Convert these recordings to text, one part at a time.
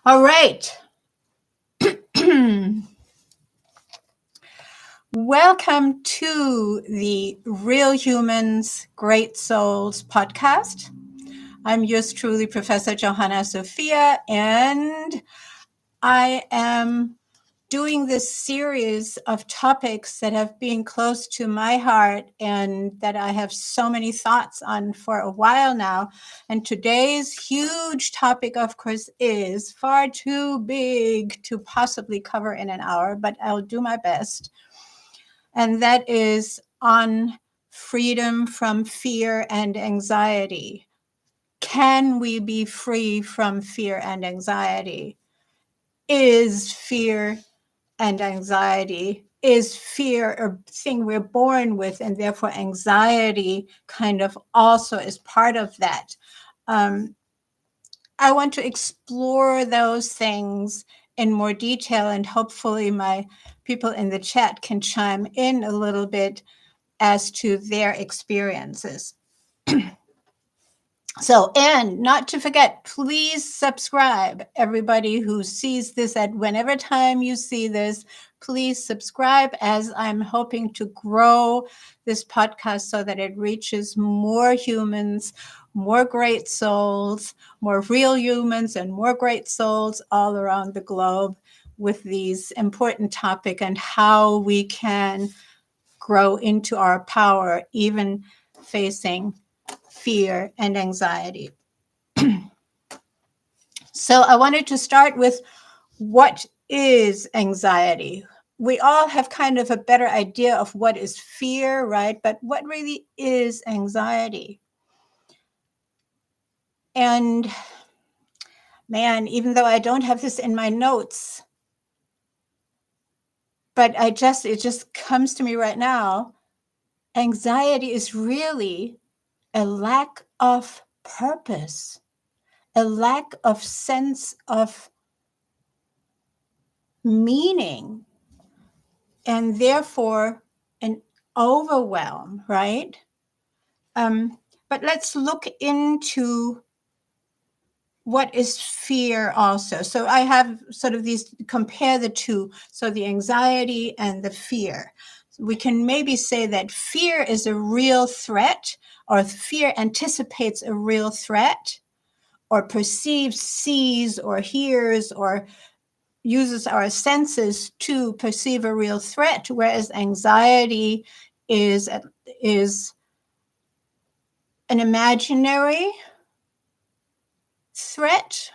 All right. Welcome to the Real Humans, Great Souls podcast. I'm yours truly, Professor Johanna Sophia, and I am doing this series of topics that have been close to my heart and that I have so many thoughts on for a while now. And today's huge topic, of course, is far too big to possibly cover in an hour, but I'll do my best. And that is on freedom from fear and anxiety. Can we be free from fear and anxiety? Is fear and anxiety, is fear a thing we're born with, and therefore anxiety kind of also is part of that? I want to explore those things in more detail, and hopefully my people in the chat can chime in a little bit as to their experiences. So, and not to forget, please subscribe. Everybody who sees this at whenever time you see this, please subscribe, as I'm hoping to grow this podcast so that it reaches more humans, more great souls, more real humans and more great souls all around the globe with these important topics and how we can grow into our power, even facing fear and anxiety. So I wanted to start with, what is anxiety? We all have kind of a better idea of what is fear, right? But what really is anxiety? And man, even though I don't have this in my notes, but it just comes to me right now, anxiety is really a lack of purpose, a lack of sense of meaning, and therefore an overwhelm, right? But let's look into what is fear also. So I have sort of these, compare the two. So the anxiety and the fear. We can maybe say that fear is a real threat, or fear anticipates a real threat, or perceives, sees, or hears, or uses our senses to perceive a real threat, whereas anxiety is an imaginary threat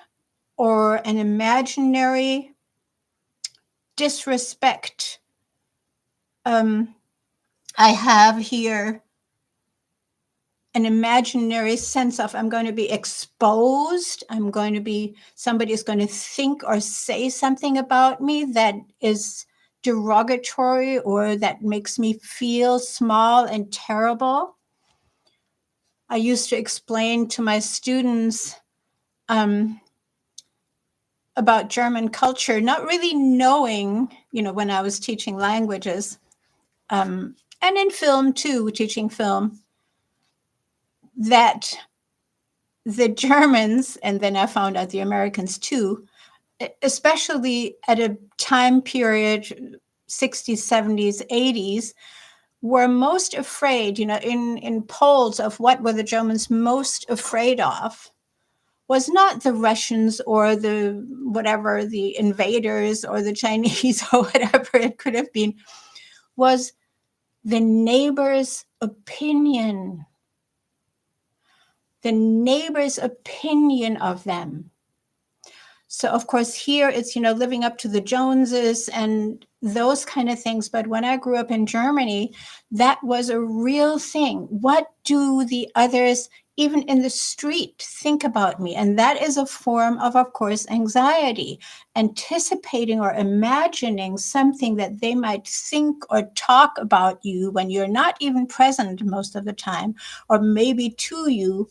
or an imaginary disrespect. I have here an imaginary sense of, I'm going to be exposed. Somebody's going to think or say something about me that is derogatory or that makes me feel small and terrible. I used to explain to my students about German culture, not really knowing, when I was teaching languages, and in film too, teaching film, that the Germans, and then I found out the Americans too, especially at a time period, 60s, 70s, 80s, were most afraid, in polls of what were the Germans most afraid of, was not the Russians or the invaders or the Chinese or whatever it could have been, was the neighbor's opinion. The neighbor's opinion of them. So, of course, here it's, living up to the Joneses and those kind of things. But when I grew up in Germany, that was a real thing. What do the others, even in the street, think about me? And that is a form of course, anxiety, anticipating or imagining something that they might think or talk about you when you're not even present most of the time, or maybe to you.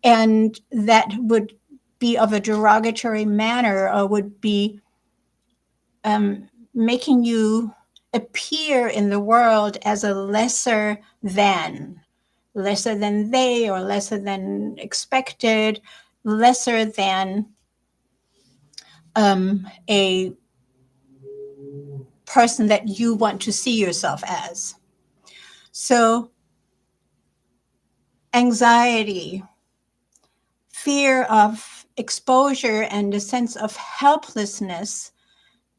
And that would be of a derogatory manner, or would be making you appear in the world as a lesser than they, or lesser than expected, lesser than a person that you want to see yourself as. So anxiety, fear of exposure, and a sense of helplessness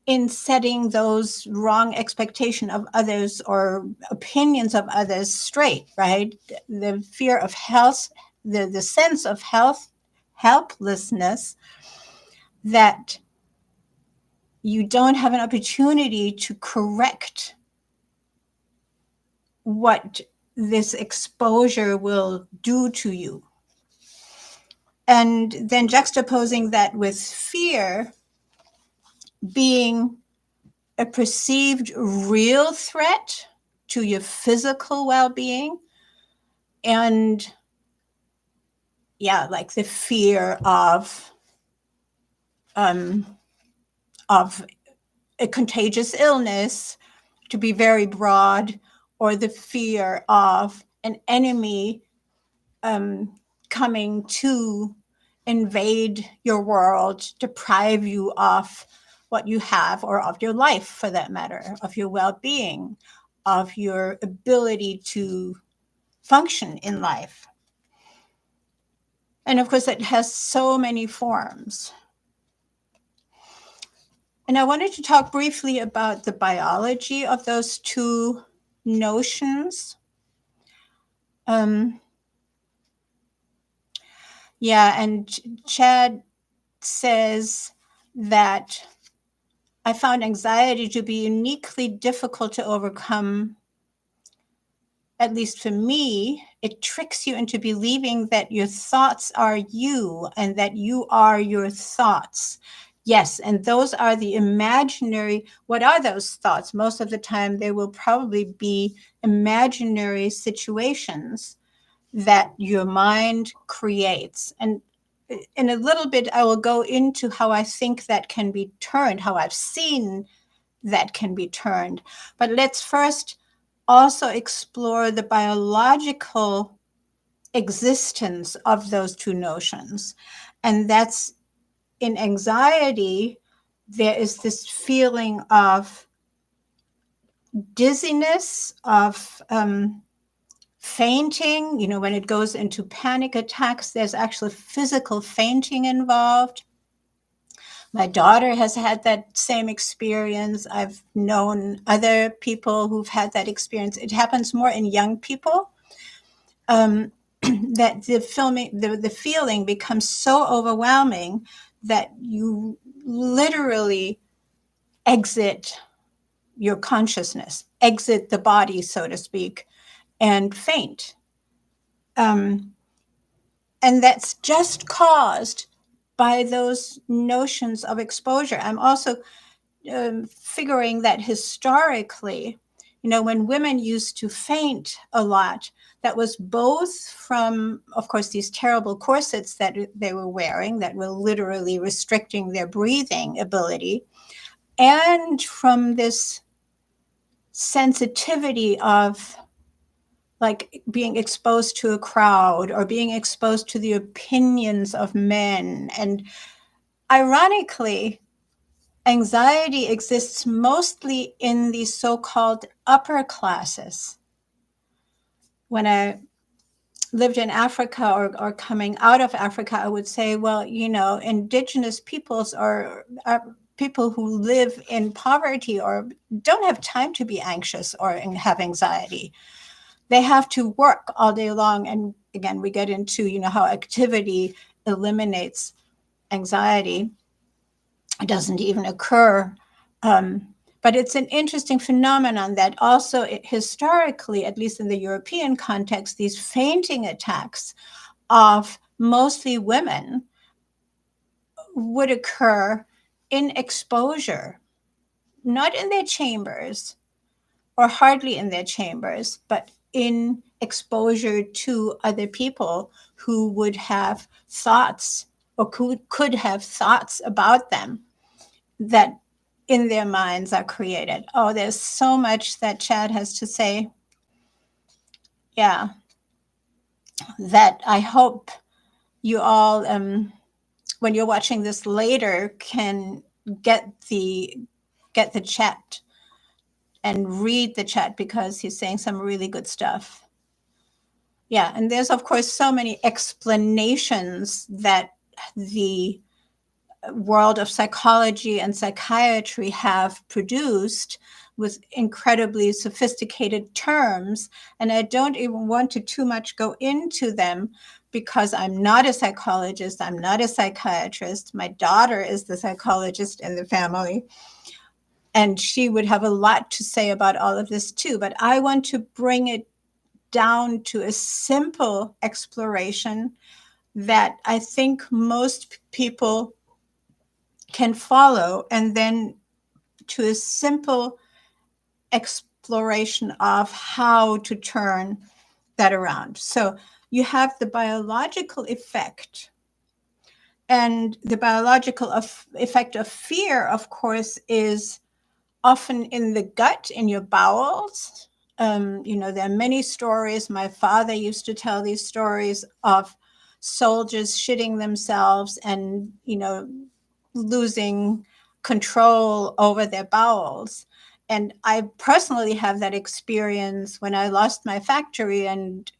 in setting those wrong expectation of others or opinions of others straight, right? The fear of health, the sense of helplessness, that you don't have an opportunity to correct what this exposure will do to you. And then juxtaposing that with fear being a perceived real threat to your physical well-being, and like the fear of a contagious illness, to be very broad, or the fear of an enemy coming to invade your world, deprive you of what you have, or of your life for that matter, of your well-being, of your ability to function in life. And of course, it has so many forms. And I wanted to talk briefly about the biology of those two notions. And Chad says that I found anxiety to be uniquely difficult to overcome. At least for me, it tricks you into believing that your thoughts are you and that you are your thoughts. Yes, and those are the imaginary. What are those thoughts? Most of the time, they will probably be imaginary situations that your mind creates. And in a little bit, I will go into how I think that can be turned, how I've seen that can be turned. But let's first also explore the biological existence of those two notions. And that's in anxiety, there is this feeling of dizziness, of fainting. When it goes into panic attacks, there's actually physical fainting involved. My daughter has had that same experience. I've known other people who've had that experience. It happens more in young people. That the feeling becomes so overwhelming that you literally exit your consciousness, exit the body, so to speak, and faint. And that's just caused by those notions of exposure. I'm also figuring that historically, when women used to faint a lot, that was both from, of course, these terrible corsets that they were wearing that were literally restricting their breathing ability, and from this sensitivity of like being exposed to a crowd or being exposed to the opinions of men. And ironically, anxiety exists mostly in the so-called upper classes. When I lived in Africa or coming out of Africa, I would say, well, indigenous peoples are people who live in poverty or don't have time to be anxious or have anxiety. They have to work all day long. And again, we get into, how activity eliminates anxiety. It doesn't even occur. But it's an interesting phenomenon that also historically, at least in the European context, these fainting attacks of mostly women would occur in exposure, not in their chambers or hardly in their chambers, but in exposure to other people who would have thoughts or could have thoughts about them that in their minds are created. Oh, there's so much that Chad has to say. Yeah, that I hope you all when you're watching this later, can get the chat and read the chat, because he's saying some really good stuff. Yeah, and there's of course so many explanations that the world of psychology and psychiatry have produced with incredibly sophisticated terms. And I don't even want to too much go into them, because I'm not a psychologist, I'm not a psychiatrist. My daughter is the psychologist in the family, and she would have a lot to say about all of this too. But I want to bring it down to a simple exploration that I think most people can follow, and then to a simple exploration of how to turn that around. So you have the biological effect. And the biological effect of fear, of course, is often in the gut, in your bowels. There are many stories. My father used to tell these stories of soldiers shitting themselves and, losing control over their bowels. And I personally have that experience when I lost my factory and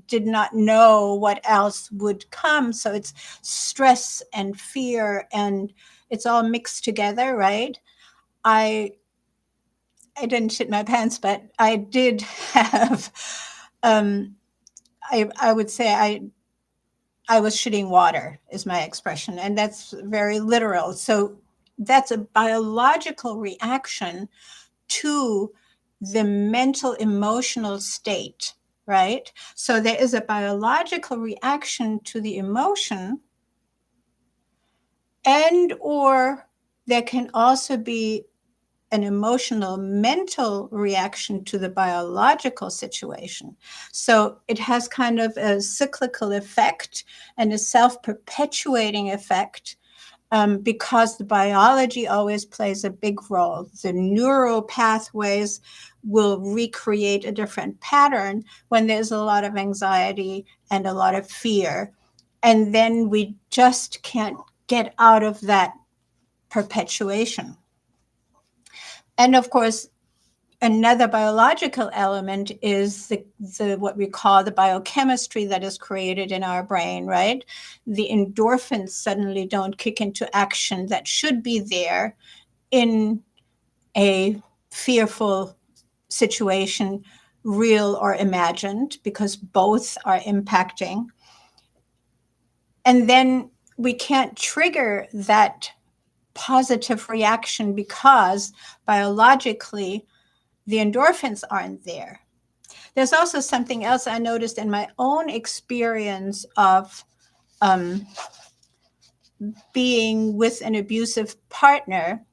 did not know what else would come. So it's stress and fear, and it's all mixed together, right? I didn't shit my pants, but I did have, I would say I was shitting water is my expression, and that's very literal. So that's a biological reaction to the mental emotional state, right? So there is a biological reaction to the emotion, and or there can also be an emotional mental reaction to the biological situation. So it has kind of a cyclical effect and a self-perpetuating effect, because the biology always plays a big role. The neural pathways will recreate a different pattern when there's a lot of anxiety and a lot of fear. And then we just can't get out of that perpetuation. And of course, another biological element is the what we call the biochemistry that is created in our brain, right? The endorphins suddenly don't kick into action that should be there in a fearful situation, real or imagined, because both are impacting. And then we can't trigger that positive reaction because biologically the endorphins aren't there. There's also something else I noticed in my own experience of being with an abusive partner.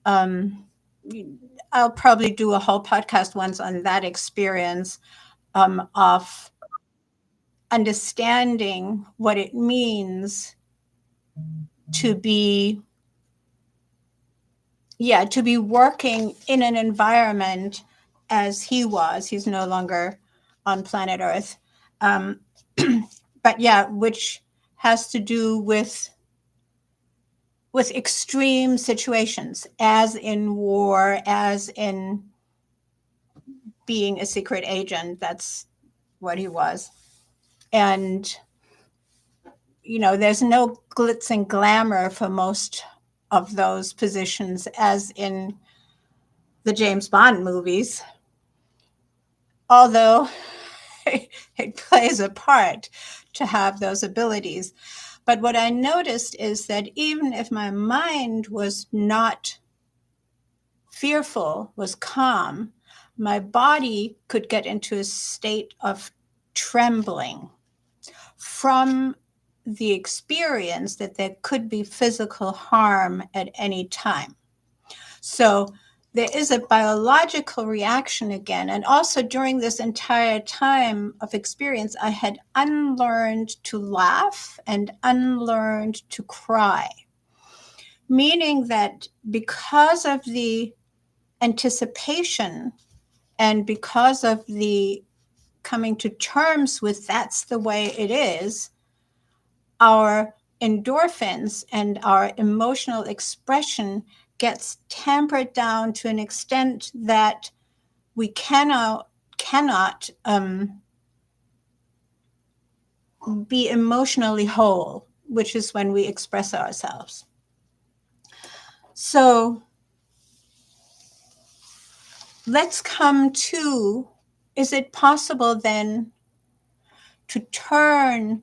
I'll probably do a whole podcast once on that experience, of understanding what it means to be working in an environment as he was. He's no longer on planet Earth. But yeah, which has to do with extreme situations, as in war, as in being a secret agent. That's what he was. And, there's no glitz and glamour for most of those positions, as in the James Bond movies, although it plays a part to have those abilities. But what I noticed is that even if my mind was not fearful, was calm, my body could get into a state of trembling from the experience that there could be physical harm at any time. So there is a biological reaction again. And also during this entire time of experience, I had unlearned to laugh and unlearned to cry, meaning that because of the anticipation and because of the coming to terms with that's the way it is, our endorphins and our emotional expression gets tampered down to an extent that we cannot be emotionally whole, which is when we express ourselves. So let's come to, is it possible then to turn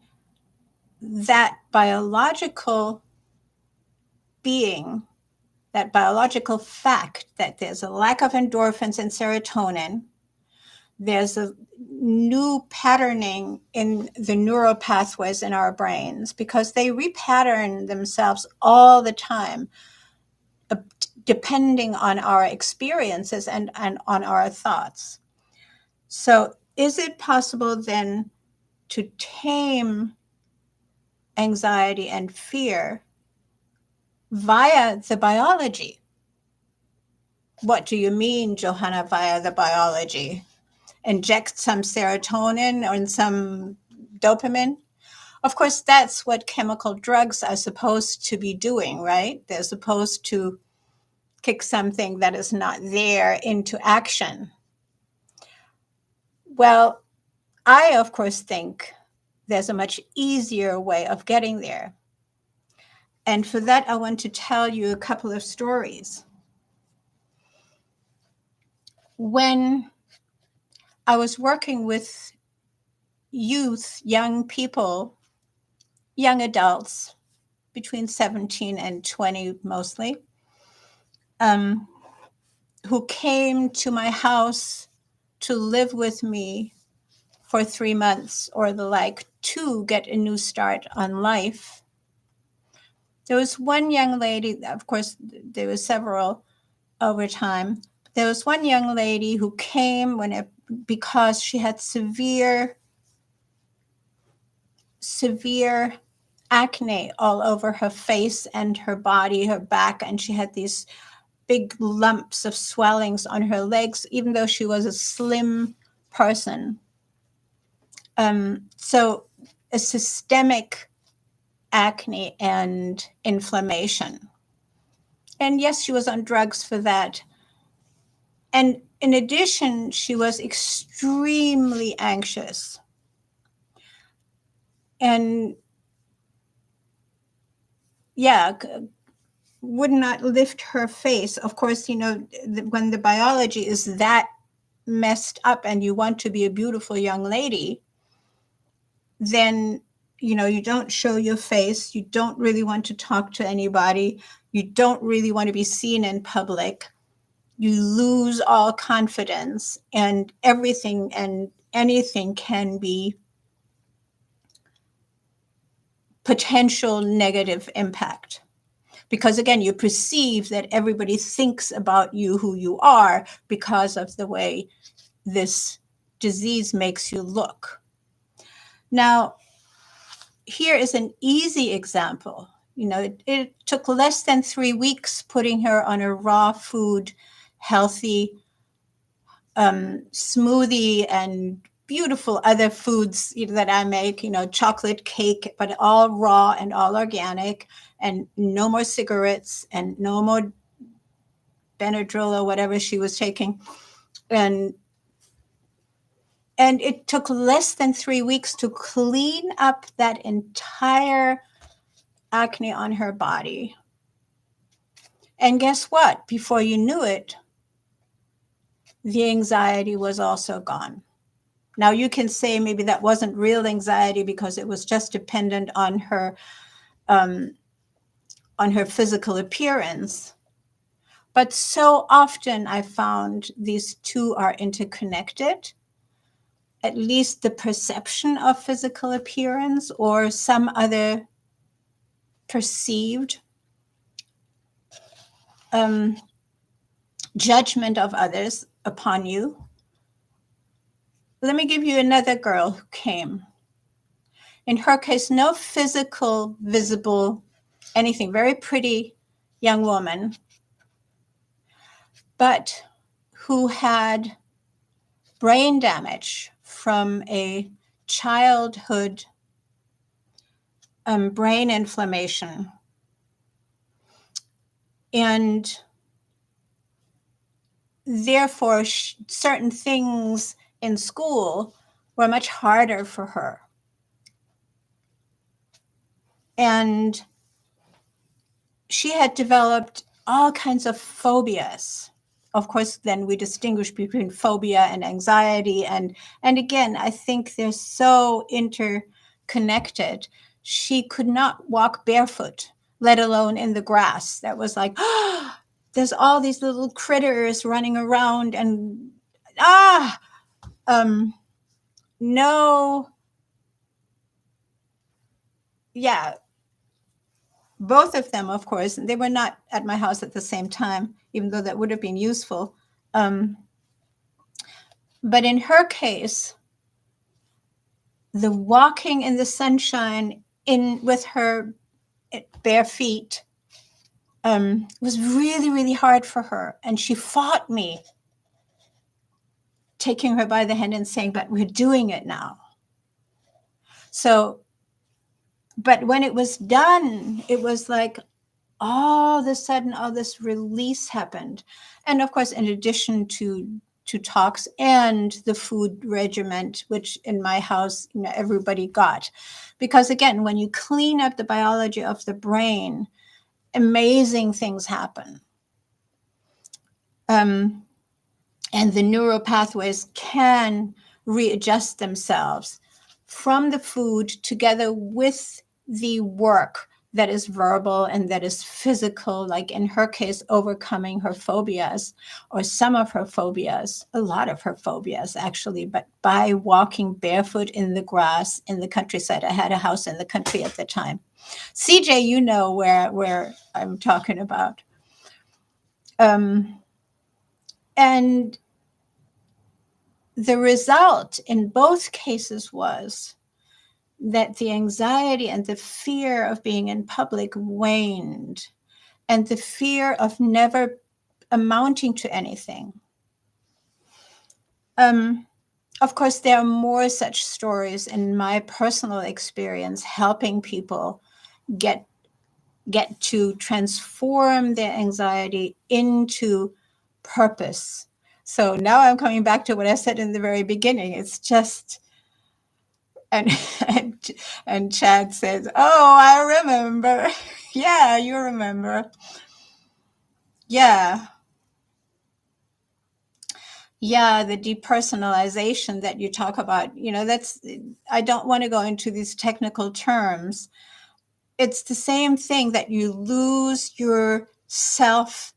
that biological being, that biological fact that there's a lack of endorphins and serotonin, there's a new patterning in the neural pathways in our brains because they repattern themselves all the time, depending on our experiences and on our thoughts. So is it possible then to tame anxiety and fear via the biology? What do you mean, Johanna, via the biology? Inject some serotonin or some dopamine? Of course, that's what chemical drugs are supposed to be doing, right? They're supposed to kick something that is not there into action. Well, I, of course, think there's a much easier way of getting there. And for that, I want to tell you a couple of stories. When I was working with youth, young people, young adults, between 17 and 20 mostly, who came to my house to live with me for 3 months or the like to get a new start on life. There was one young lady, of course, there were several over time. There was one young lady who came because she had severe acne all over her face and her body, her back, and she had these big lumps of swellings on her legs, even though she was a slim person. So a systemic acne and inflammation. And yes, she was on drugs for that. And in addition, she was extremely anxious. And yeah, would not lift her face. Of course, you know, when the biology is that messed up and you want to be a beautiful young lady, then, you know, you don't show your face. You don't really want to talk to anybody. You don't really want to be seen in public. You lose all confidence, and everything and anything can be potential negative impact. Because again, you perceive that everybody thinks about you who you are because of the way this disease makes you look. Now, here is an easy example. You know, it took less than 3 weeks putting her on a raw food, healthy smoothie and beautiful other foods that I make, you know, chocolate cake, but all raw and all organic, and no more cigarettes and no more Benadryl or whatever she was taking. And it took less than 3 weeks to clean up that entire acne on her body. And guess what? Before you knew it, the anxiety was also gone. Now you can say maybe that wasn't real anxiety because it was just dependent on her physical appearance. But so often I found these two are interconnected, at least the perception of physical appearance or some other perceived judgment of others upon you. Let me give you another girl who came. In her case, no physical, visible, anything, very pretty young woman, but who had brain damage from a childhood brain inflammation. And therefore, certain things in school were much harder for her. And she had developed all kinds of phobias. Of course, then we distinguish between phobia and anxiety. And again, I think they're so interconnected. She could not walk barefoot, let alone in the grass. That was like, oh, there's all these little critters running around and no, yeah, both of them, of course. They were not at my house at the same time, even though that would have been useful. But in her case, the walking in the sunshine in with her bare feet was really, really hard for her. And she fought me, taking her by the hand and saying, but we're doing it now. So, but when it was done, it was like, all of a sudden, all this release happened. And of course, in addition to talks and the food regiment, which in my house, everybody got. Because again, when you clean up the biology of the brain, amazing things happen. And the neural pathways can readjust themselves from the food together with the work that is verbal and that is physical, like in her case, overcoming her phobias or some of her phobias, a lot of her phobias actually, but by walking barefoot in the grass in the countryside. I had a house in the country at the time. CJ, you know where I'm talking about. And the result in both cases was that the anxiety and the fear of being in public waned, and the fear of never amounting to anything. Of course, there are more such stories in my personal experience, helping people get to transform their anxiety into purpose. So now I'm coming back to what I said in the very beginning. It's just, and and Chad says, "Oh, I remember." Yeah, you remember. Yeah. Yeah, the depersonalization that you talk about, that's, I don't want to go into these technical terms. It's the same thing, that you lose your sense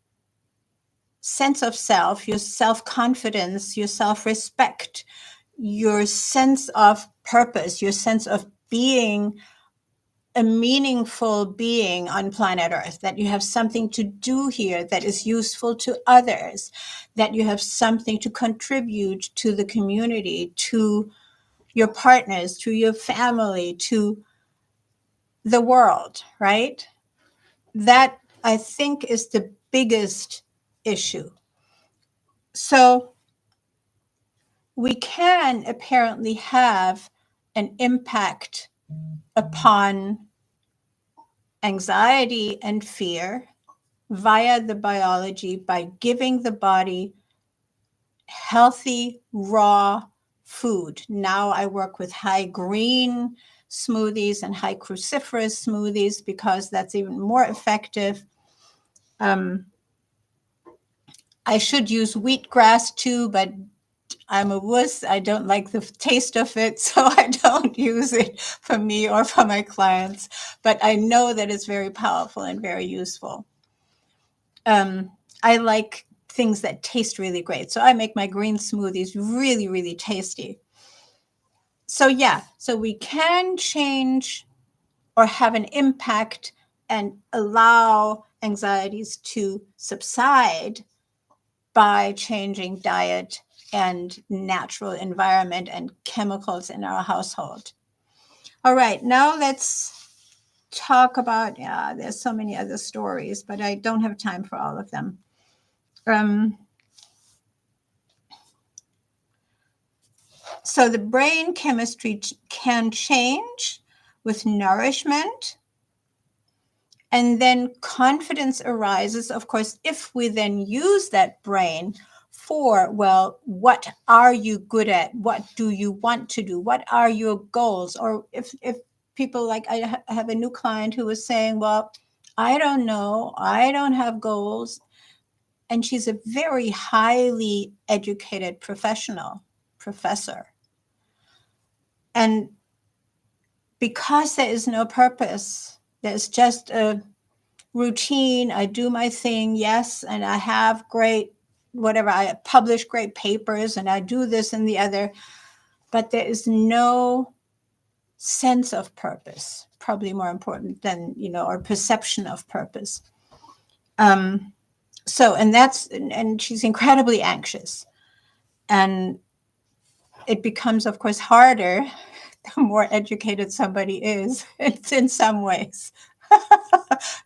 of self, your self-confidence, your self-respect, your sense of purpose, your sense of being a meaningful being on planet Earth, that you have something to do here that is useful to others, that you have something to contribute to the community, to your partners, to your family, to the world, right? That, I think, is the biggest issue. So we can apparently have an impact upon anxiety and fear via the biology by giving the body healthy, raw food. Now I work with high green smoothies and high cruciferous smoothies because that's even more effective. I should use wheatgrass too, but I'm a wuss. I don't like the taste of it, so I don't use it for me or for my clients. But I know that it's very powerful and very useful. I like things that taste really great. So I make my green smoothies really, really tasty. So yeah, so we can change or have an impact and allow anxieties to subside by changing diet and natural environment and chemicals in our household. All right, now let's talk about, there's so many other stories, but I don't have time for all of them. So the brain chemistry can change with nourishment. And then confidence arises, of course, if we then use that brain for, well, what are you good at? What do you want to do? What are your goals? Or if people, like I have a new client who was saying, well, I don't know, I don't have goals. And she's a very highly educated professor. And because there is no purpose, there's just a routine. I do my thing, yes, and I have great, whatever, I publish great papers and I do this and the other, but there is no sense of purpose, probably more important than, or perception of purpose. So, and she's incredibly anxious. And it becomes, of course, harder the more educated somebody is, in some ways.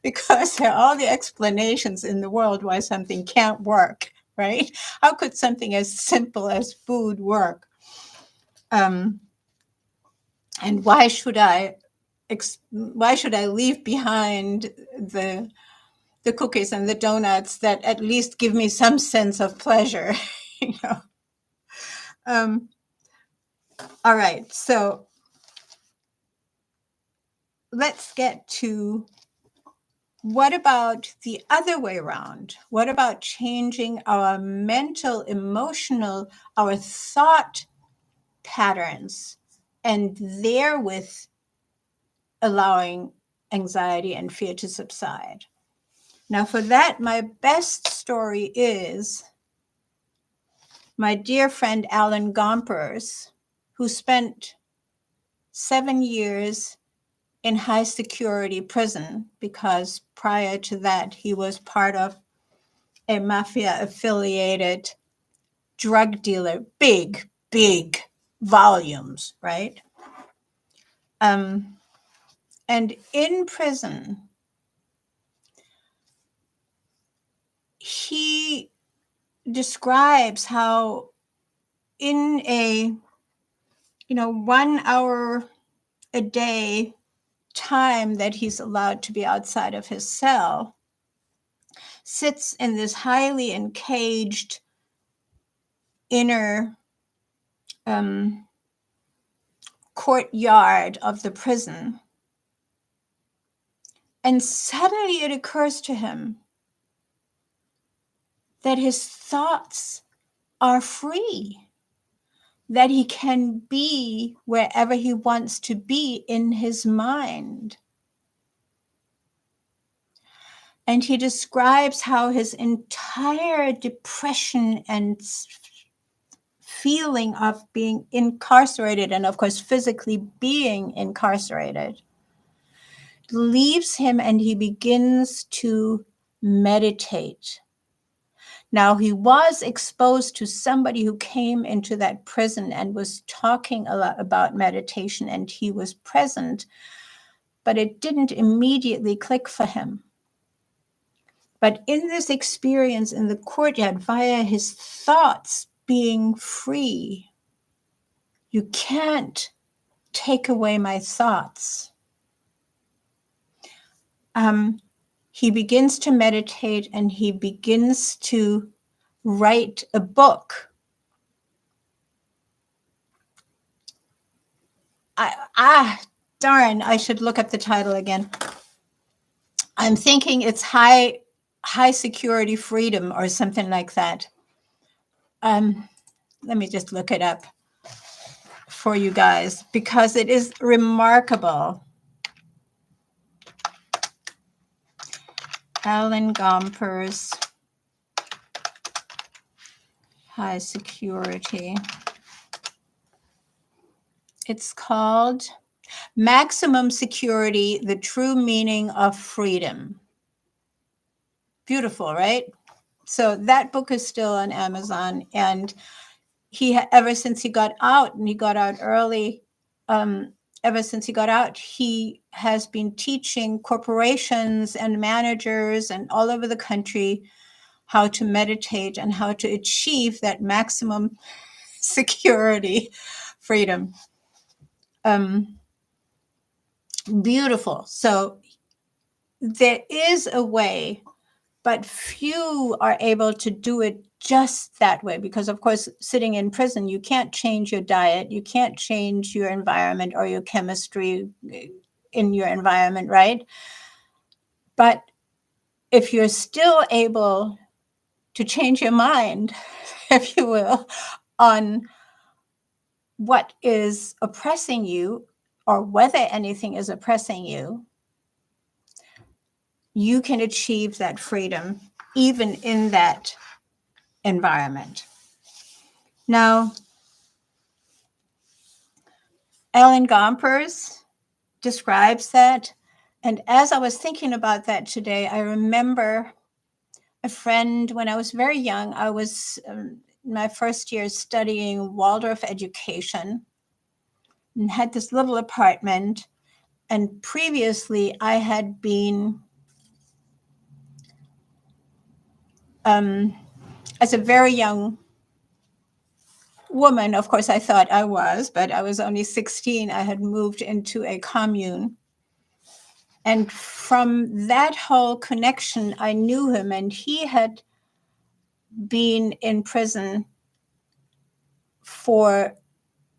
Because there are all the explanations in the world why something can't work, right? How could something as simple as food work? And why should I leave behind the cookies and the donuts that at least give me some sense of pleasure? All right, so let's get to, what about the other way around? What about changing our mental, emotional, our thought patterns, and therewith allowing anxiety and fear to subside? Now, for that, my best story is my dear friend Alan Gompers, who spent 7 years in high security prison because prior to that, he was part of a mafia affiliated drug dealer, big volumes, right? And in prison, he describes how in a 1 hour a day time that he's allowed to be outside of his cell, sits in this highly encaged inner courtyard of the prison. And suddenly it occurs to him that his thoughts are free, that he can be wherever he wants to be in his mind. And he describes how his entire depression and feeling of being incarcerated, and of course physically being incarcerated, leaves him, and he begins to meditate. Now, he was exposed to somebody who came into that prison and was talking a lot about meditation, and he was present, but it didn't immediately click for him. But in this experience in the courtyard, via his thoughts being free, you can't take away my thoughts. He begins to meditate, and he begins to write a book. Darn, I should look up the title again. I'm thinking it's high security freedom or something like that. Let me just look it up for you guys because it is remarkable. Alan Gompers, high security. It's called Maximum Security, The True Meaning of Freedom. Beautiful, right? So that book is still on Amazon, and he, ever since he got out, and he got out early, ever since he got out, he has been teaching corporations and managers and all over the country how to meditate and how to achieve that maximum security freedom. Beautiful. So there is a way, but few are able to do it just that way, because of course, sitting in prison, you can't change your diet, you can't change your environment or your chemistry in your environment, right? But if you're still able to change your mind, if you will, on what is oppressing you or whether anything is oppressing you, you can achieve that freedom even in that environment. Now, Ellen Gompers describes that. And as I was thinking about that today, I remember a friend when I was very young. I was my first year studying Waldorf education and had this little apartment. And previously, I had been, as a very young woman, of course, I thought I was, but I was only 16. I had moved into a commune. And from that whole connection, I knew him, and he had been in prison for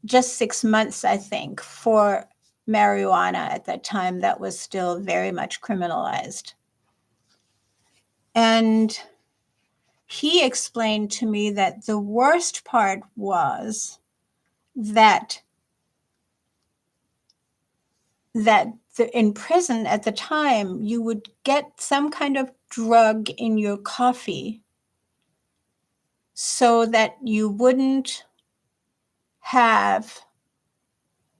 just 6 months, I think, for marijuana at that time. That was still very much criminalized. And he explained to me that the worst part was that in prison at the time, you would get some kind of drug in your coffee so that you wouldn't have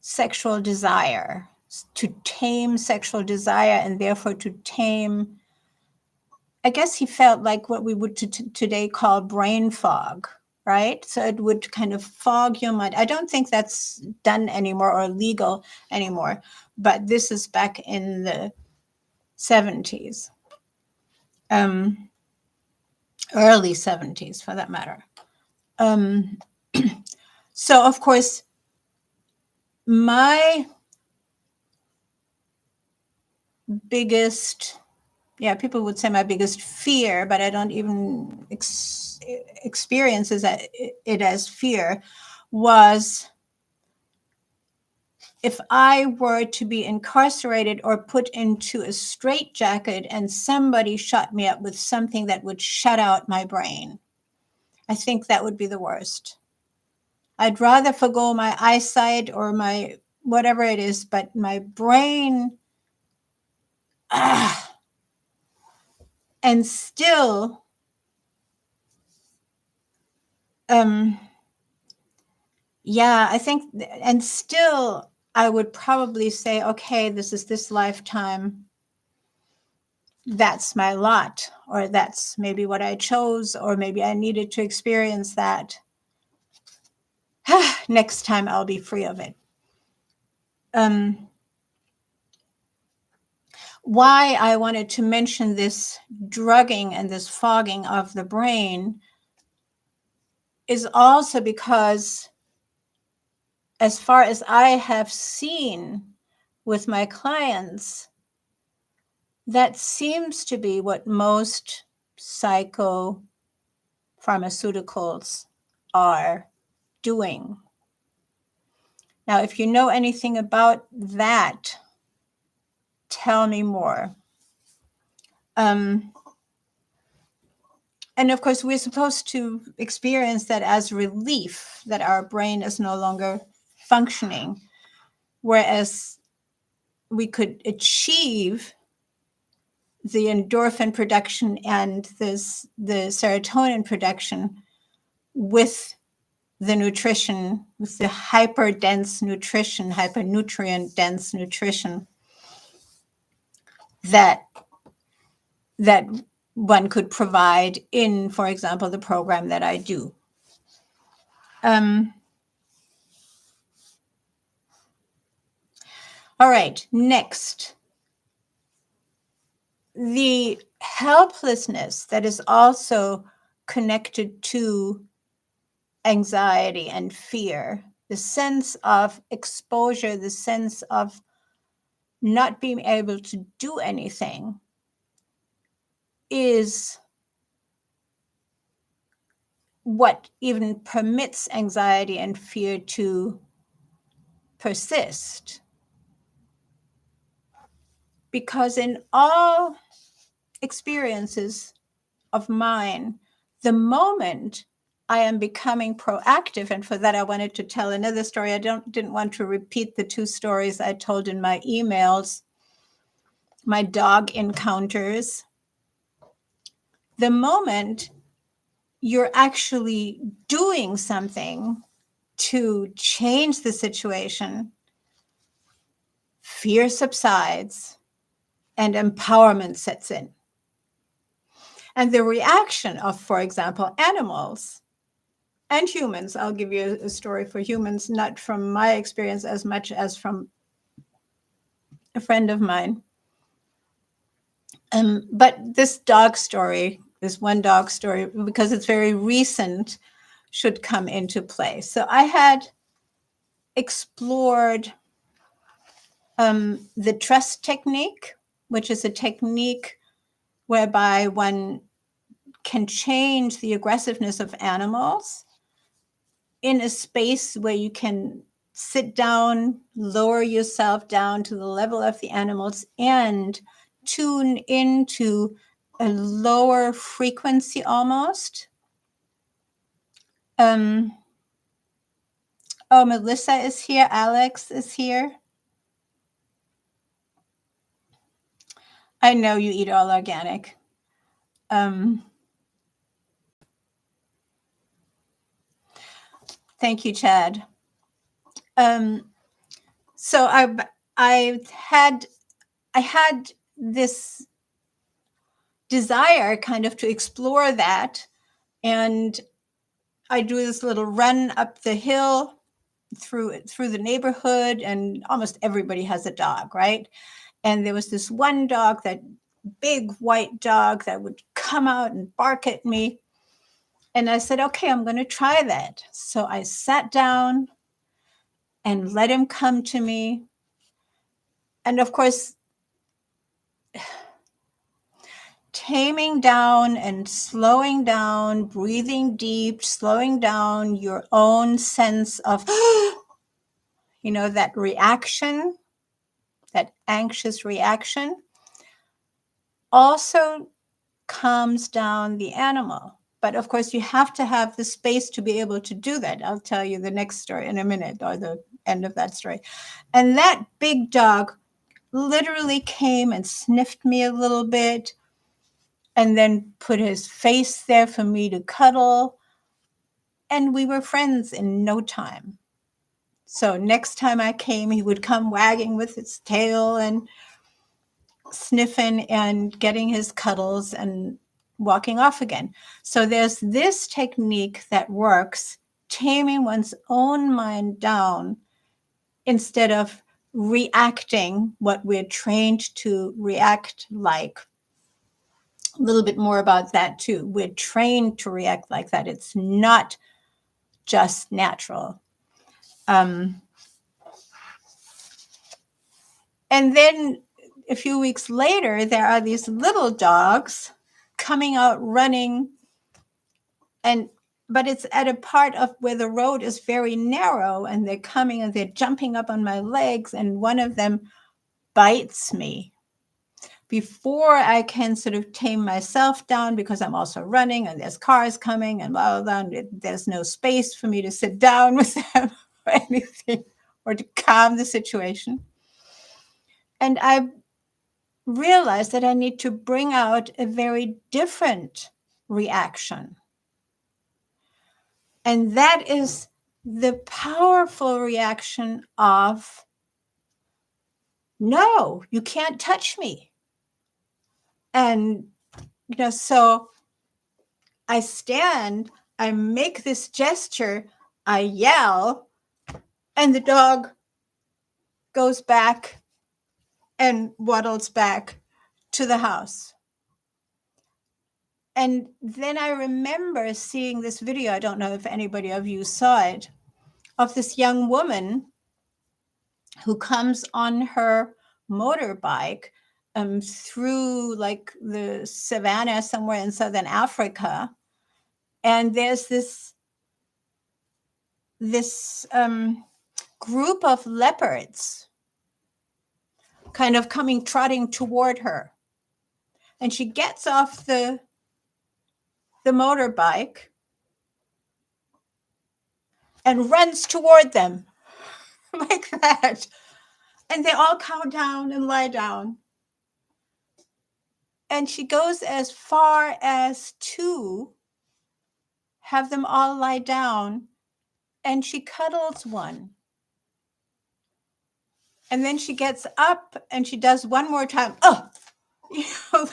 sexual desire, to tame sexual desire, and therefore to tame, I guess he felt like what we would today call brain fog, right? So it would kind of fog your mind. I don't think that's done anymore or legal anymore, but this is back in the 70s, early 70s for that matter. So of course, my biggest, people would say my biggest fear, but I don't even experience it as fear, was if I were to be incarcerated or put into a straitjacket and somebody shut me up with something that would shut out my brain. I think that would be the worst. I'd rather forgo my eyesight or my whatever it is, but my brain, and still, I think, and still, I would probably say, okay, this is this lifetime. That's my lot, or that's maybe what I chose, or maybe I needed to experience that. Next time I'll be free of it. Why I wanted to mention this drugging and this fogging of the brain is also because, as far as I have seen with my clients, that seems to be what most psychopharmaceuticals are doing. Now, if you know anything about that, tell me more. And of course, we're supposed to experience that as relief, that our brain is no longer functioning, whereas we could achieve the endorphin production and the serotonin production with the nutrition, with the hypernutrient dense nutrition that one could provide in, for example, the program that I do. All right, next. The helplessness that is also connected to anxiety and fear, the sense of exposure, the sense of not being able to do anything is what even permits anxiety and fear to persist. Because in all experiences of mine, the moment I am becoming proactive, and for that I wanted to tell another story. I didn't want to repeat the two stories I told in my emails, my dog encounters. The moment you're actually doing something to change the situation, fear subsides and empowerment sets in. And the reaction of, for example, animals and humans, I'll give you a story for humans, not from my experience as much as from a friend of mine. But this dog story, this one dog story, because it's very recent, should come into play. So I had explored the trust technique, which is a technique whereby one can change the aggressiveness of animals in a space where you can sit down, lower yourself down to the level of the animals, and tune into a lower frequency almost. Oh, Melissa is here. Alex is here. I know you eat all organic. Thank you, Chad. So I had this desire kind of to explore that, and I do this little run up the hill through the neighborhood, and almost everybody has a dog, right? And there was this one dog, that big white dog, that would come out and bark at me. And I said, okay, I'm going to try that. So I sat down and let him come to me. And of course, taming down and slowing down, breathing deep, slowing down your own sense of, that reaction, that anxious reaction, also calms down the animal. But of course, you have to have the space to be able to do that. I'll tell you the next story in a minute, or the end of that story. And that big dog literally came and sniffed me a little bit, and then put his face there for me to cuddle. And we were friends in no time. So next time I came, he would come wagging with his tail and sniffing and getting his cuddles and walking off again. So there's this technique that works, taming one's own mind down instead of reacting what we're trained to react like. A little bit more about that too. We're trained to react like that. It's not just natural. And then a few weeks later, there are these little dogs coming out running, but it's at a part of where the road is very narrow, and they're coming and they're jumping up on my legs, and one of them bites me. Before I can sort of tame myself down, because I'm also running and there's cars coming and blah, blah, blah, there's no space for me to sit down with them or anything, or to calm the situation. And I realized that I need to bring out a very different reaction. And that is the powerful reaction of, no, you can't touch me. And, so I stand, I make this gesture, I yell, and the dog goes back and waddles back to the house. And then I remember seeing this video, I don't know if anybody of you saw it, of this young woman who comes on her motorbike through like the savannah somewhere in southern Africa, and there's this group of leopards kind of coming trotting toward her, and she gets off the motorbike and runs toward them like that, and they all cow down and lie down. And she goes as far as to have them all lie down, and she cuddles one. And then she gets up and she does one more time,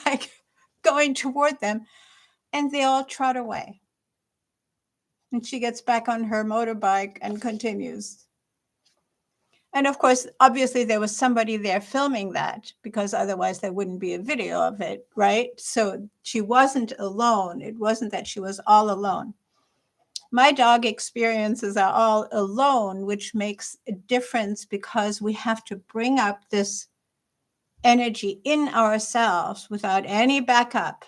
like going toward them, and they all trot away. And she gets back on her motorbike and continues. And of course, obviously, there was somebody there filming that, because otherwise there wouldn't be a video of it, right? So she wasn't alone. It wasn't that she was all alone. My dog experiences are all alone, which makes a difference because we have to bring up this energy in ourselves without any backup.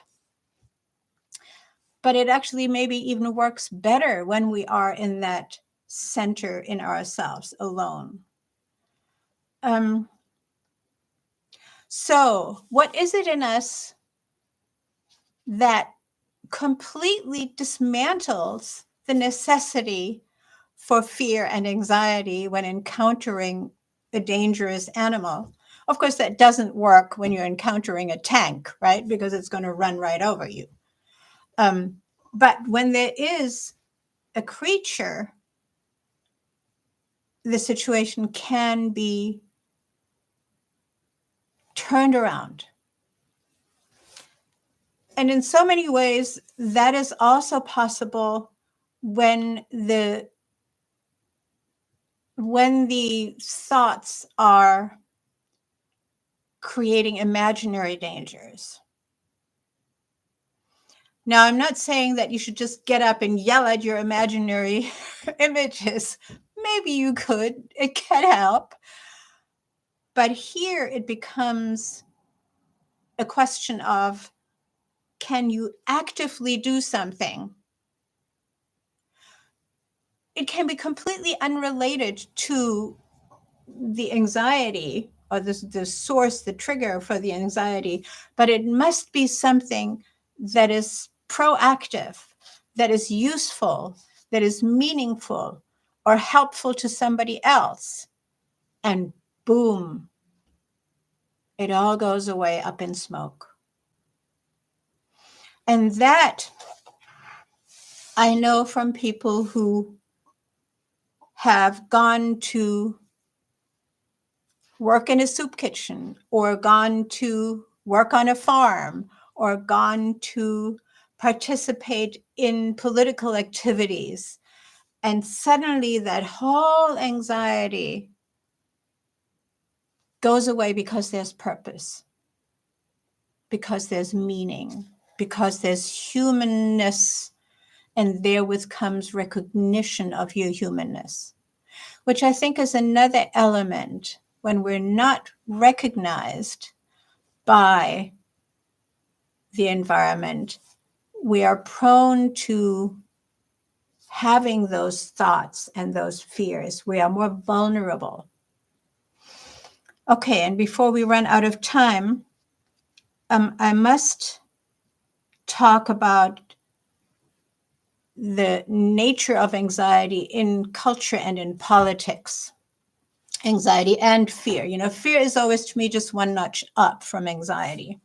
But it actually maybe even works better when we are in that center in ourselves alone. So what is it in us that completely dismantles the necessity for fear and anxiety when encountering a dangerous animal? Of course, that doesn't work when you're encountering a tank, right? Because it's going to run right over you. But when there is a creature, the situation can be turned around. And in so many ways, that is also possible when the thoughts are creating imaginary dangers. Now, I'm not saying that you should just get up and yell at your imaginary images. Maybe you could. It can help. But here it becomes a question of, can you actively do something? It can be completely unrelated to the anxiety or the source, the trigger for the anxiety, but it must be something that is proactive, that is useful, that is meaningful or helpful to somebody else. And boom, it all goes away up in smoke. And that I know from people who have gone to work in a soup kitchen or gone to work on a farm or gone to participate in political activities. And suddenly that whole anxiety goes away because there's purpose, because there's meaning, because there's humanness, and therewith comes recognition of your humanness, which I think is another element. When we're not recognized by the environment, we are prone to having those thoughts and those fears. We are more vulnerable. Okay, and before we run out of time, I must talk about the nature of anxiety in culture and in politics. Anxiety and fear. You know, fear is always, to me, just one notch up from anxiety.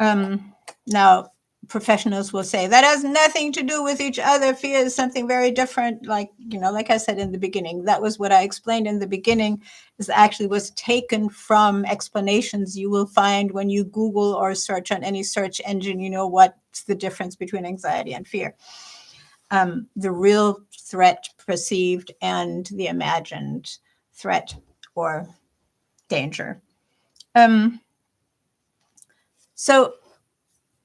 Now, professionals will say that has nothing to do with each other. Fear is something very different. Like, you know, like I said in the beginning, that was what I explained in the beginning, is actually was taken from explanations you will find when you Google or search on any search engine, you know, what's the difference between anxiety and fear. The real threat perceived and the imagined threat or danger. So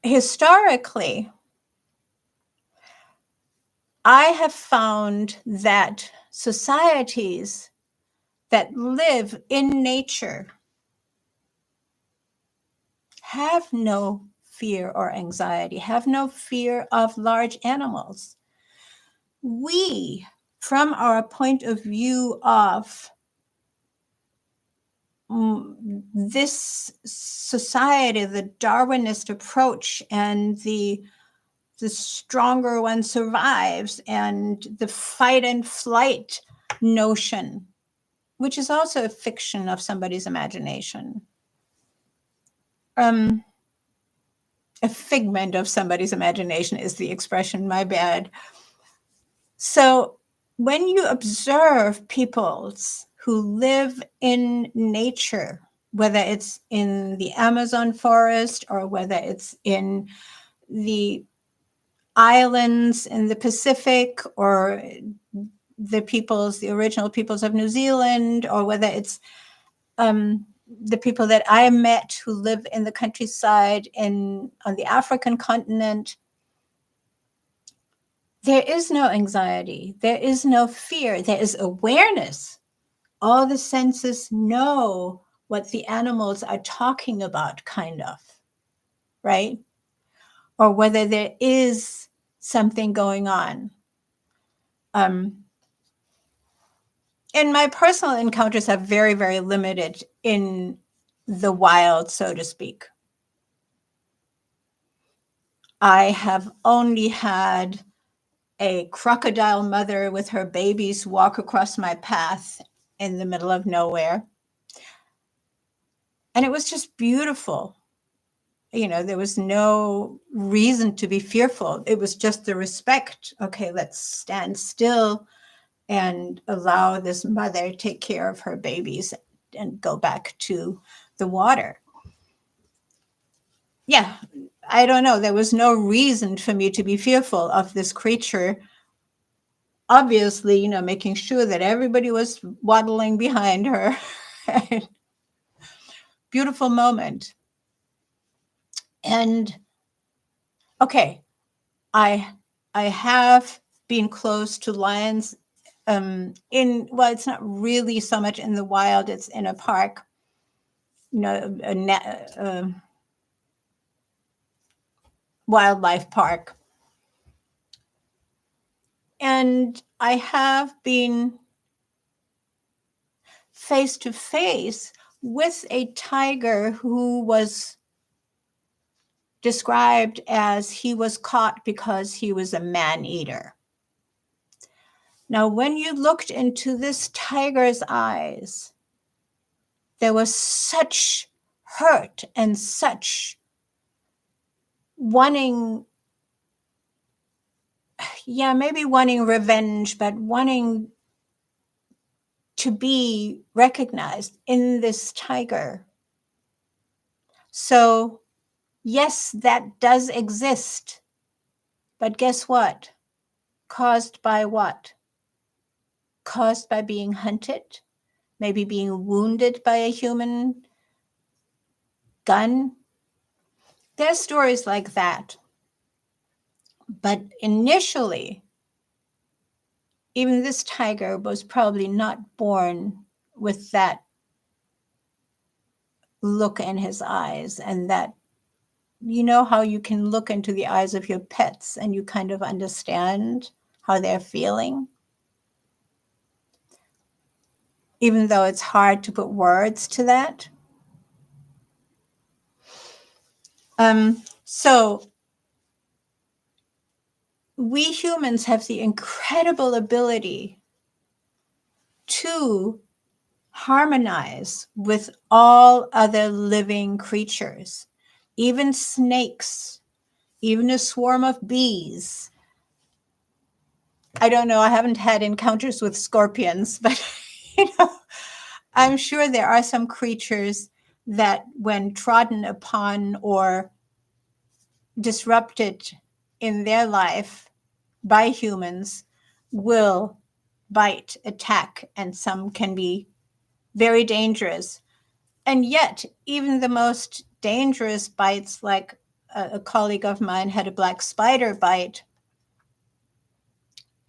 historically, I have found that societies that live in nature have no fear or anxiety, have no fear of large animals. We, from our point of view of this society, the Darwinist approach, and the stronger one survives, and the fight and flight notion, which is also a fiction of somebody's imagination, a figment of somebody's imagination is the expression, my bad. So when you observe peoples who live in nature, whether it's in the Amazon forest or whether it's in the islands in the Pacific, or the original peoples of New Zealand, or whether it's the people that I met who live in the countryside on the African continent, there is no anxiety, there is no fear, there is awareness. All the senses know what the animals are talking about, kind of, right? Or whether there is something going on. And my personal encounters are very, very limited in the wild, so to speak. I have only had a crocodile mother with her babies walk across my path in the middle of nowhere. And it was just beautiful. You know, there was no reason to be fearful. It was just the respect. Okay, let's stand still and allow this mother take care of her babies and go back to the water. Yeah, I don't know. There was no reason for me to be fearful of this creature. Obviously, you know, making sure that everybody was waddling behind her. Beautiful moment. And okay, I have been close to lions well, it's not really so much in the wild, it's in a park, you know, a wildlife park. And I have been face to face with a tiger who was described as he was caught because he was a man-eater. Now, when you looked into this tiger's eyes, there was such hurt and such wanting, maybe wanting revenge, but wanting to be recognized in this tiger. So, yes, that does exist. But guess what? Caused by what? Caused by being hunted, maybe being wounded by a human gun. There's stories like that. But initially, even this tiger was probably not born with that look in his eyes, and that, you know, how you can look into the eyes of your pets and you kind of understand how they're feeling, even though it's hard to put words to that. So we humans have the incredible ability to harmonize with all other living creatures, even snakes, even a swarm of bees. I don't know, I haven't had encounters with scorpions, but you know, I'm sure there are some creatures that, when trodden upon or disrupted in their life by humans, will bite, attack, and some can be very dangerous. And yet, even the most dangerous bites, like a colleague of mine had a black spider bite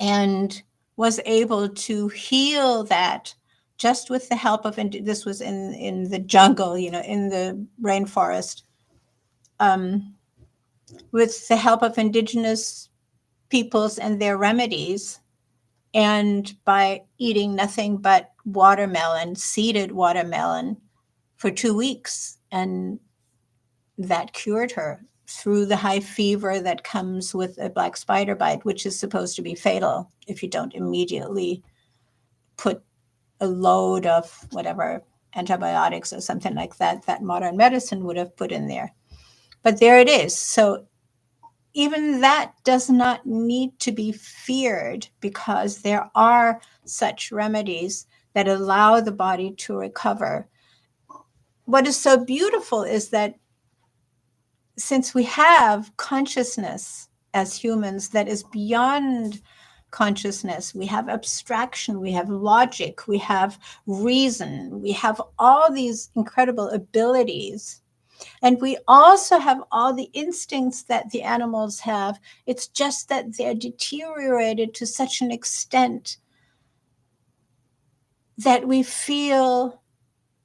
and was able to heal that just with the help of, this was in the jungle, you know, in the rainforest. with the help of indigenous peoples and their remedies, and by eating nothing but watermelon, seeded watermelon, for 2 weeks. And that cured her through the high fever that comes with a black spider bite, which is supposed to be fatal if you don't immediately put a load of whatever antibiotics or something like that that modern medicine would have put in there. But there it is. So even that does not need to be feared, because there are such remedies that allow the body to recover. What is so beautiful is that since we have consciousness as humans that is beyond consciousness, we have abstraction, we have logic, we have reason, we have all these incredible abilities. And we also have all the instincts that the animals have. It's just that they're deteriorated to such an extent that we feel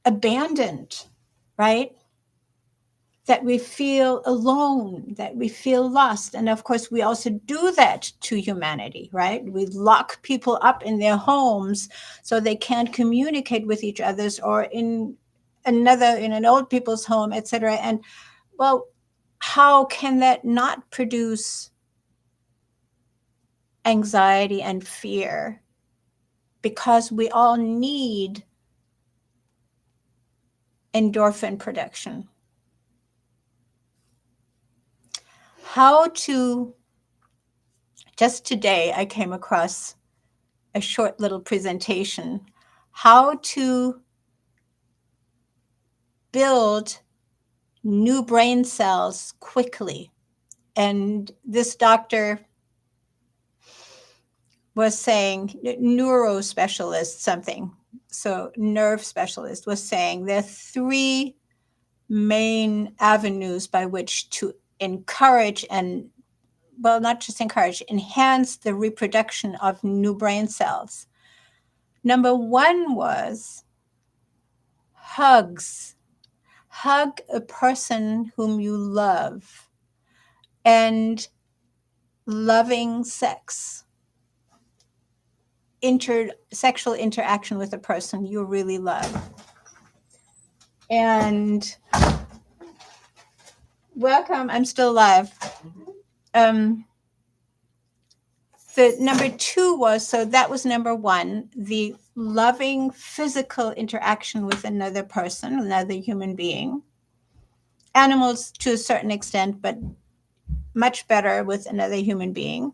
abandoned, right? That we feel alone, that we feel lost. And of course, we also do that to humanity, right? We lock people up in their homes so they can't communicate with each other, or in an old people's home, etc. And well, how can that not produce anxiety and fear? Because we all need endorphin production. Just today, I came across a short little presentation, how to build new brain cells quickly. And this doctor was saying, neurospecialist something, so nerve specialist was saying there are 3 main avenues by which to encourage and, well, not just encourage, enhance the reproduction of new brain cells. Number 1 was hugs. Hug a person whom you love, and loving sex, sexual interaction with a person you really love. And welcome, I'm still alive. The number 2 was, so that was number 1, the loving physical interaction with another person, another human being. Animals to a certain extent, but much better with another human being.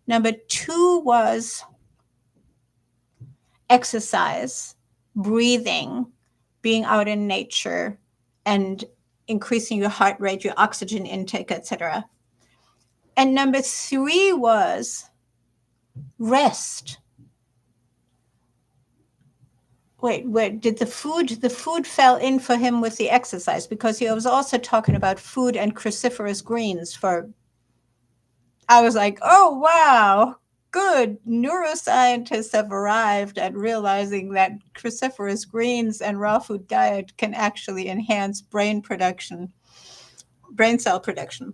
Number 2 was exercise, breathing, being out in nature, and increasing your heart rate, your oxygen intake, etc. And number 3 was rest. Wait, did the food fell in for him with the exercise? Because he was also talking about food and cruciferous greens I was like, oh, wow, good. Neuroscientists have arrived at realizing that cruciferous greens and raw food diet can actually enhance brain cell production.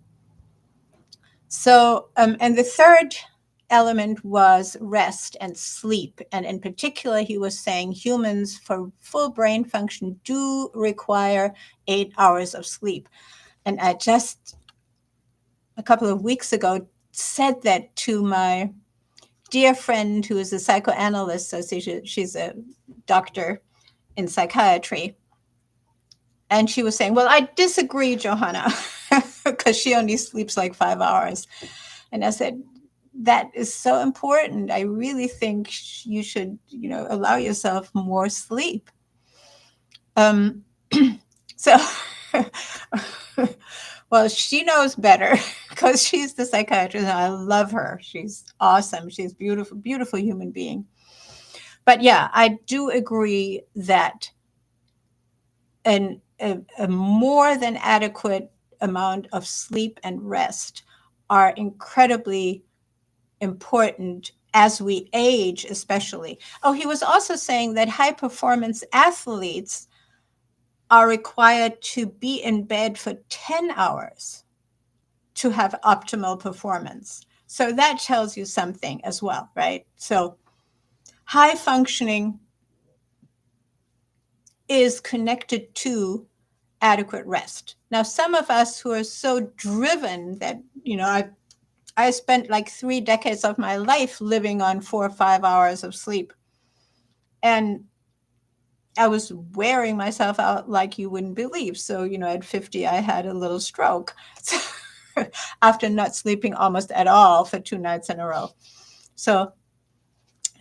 So, and the third element was rest and sleep. And in particular, he was saying humans for full brain function do require 8 hours of sleep. And I just, a couple of weeks ago, said that to my dear friend who is a psychoanalyst, so she's a doctor in psychiatry. And she was saying, well, I disagree, Johanna, because she only sleeps like 5 hours. And I said, that is so important. I really think you should, allow yourself more sleep. So, well, she knows better because she's the psychiatrist, and I love her. She's awesome. She's beautiful, beautiful human being. But yeah, I do agree that a more than adequate amount of sleep and rest are incredibly important as we age, especially. Oh, he was also saying that high performance athletes are required to be in bed for 10 hours to have optimal performance. So that tells you something as well, right? So high functioning is connected to adequate rest. Now, some of us who are so driven that, I spent like 3 decades of my life living on 4 or 5 hours of sleep. And I was wearing myself out like you wouldn't believe. So, at 50, I had a little stroke after not sleeping almost at all for 2 nights in a row. So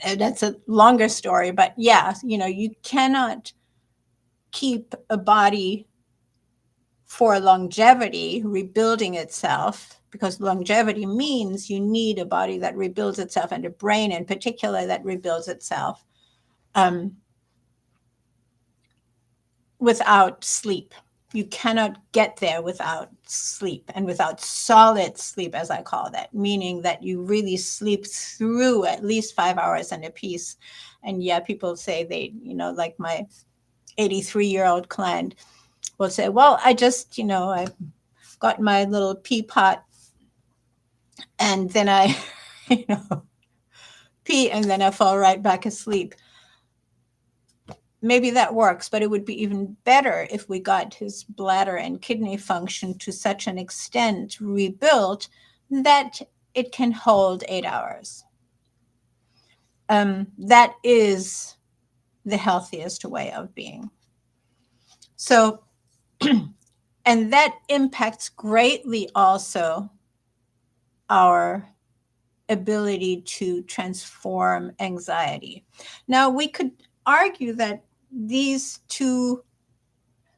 that's a longer story. But yeah, you cannot keep a body for longevity rebuilding itself, because longevity means you need a body that rebuilds itself, and a brain in particular that rebuilds itself, without sleep. You cannot get there without sleep, and without solid sleep, as I call that, meaning that you really sleep through at least 5 hours in a piece. And yeah, people say they, like my 83-year-old client will say, well, I just, I got my little pea pot, and then I, pee, and then I fall right back asleep. Maybe that works, but it would be even better if we got his bladder and kidney function to such an extent rebuilt that it can hold 8 hours. That is the healthiest way of being. So, and that impacts greatly also our ability to transform anxiety. Now, we could argue that these two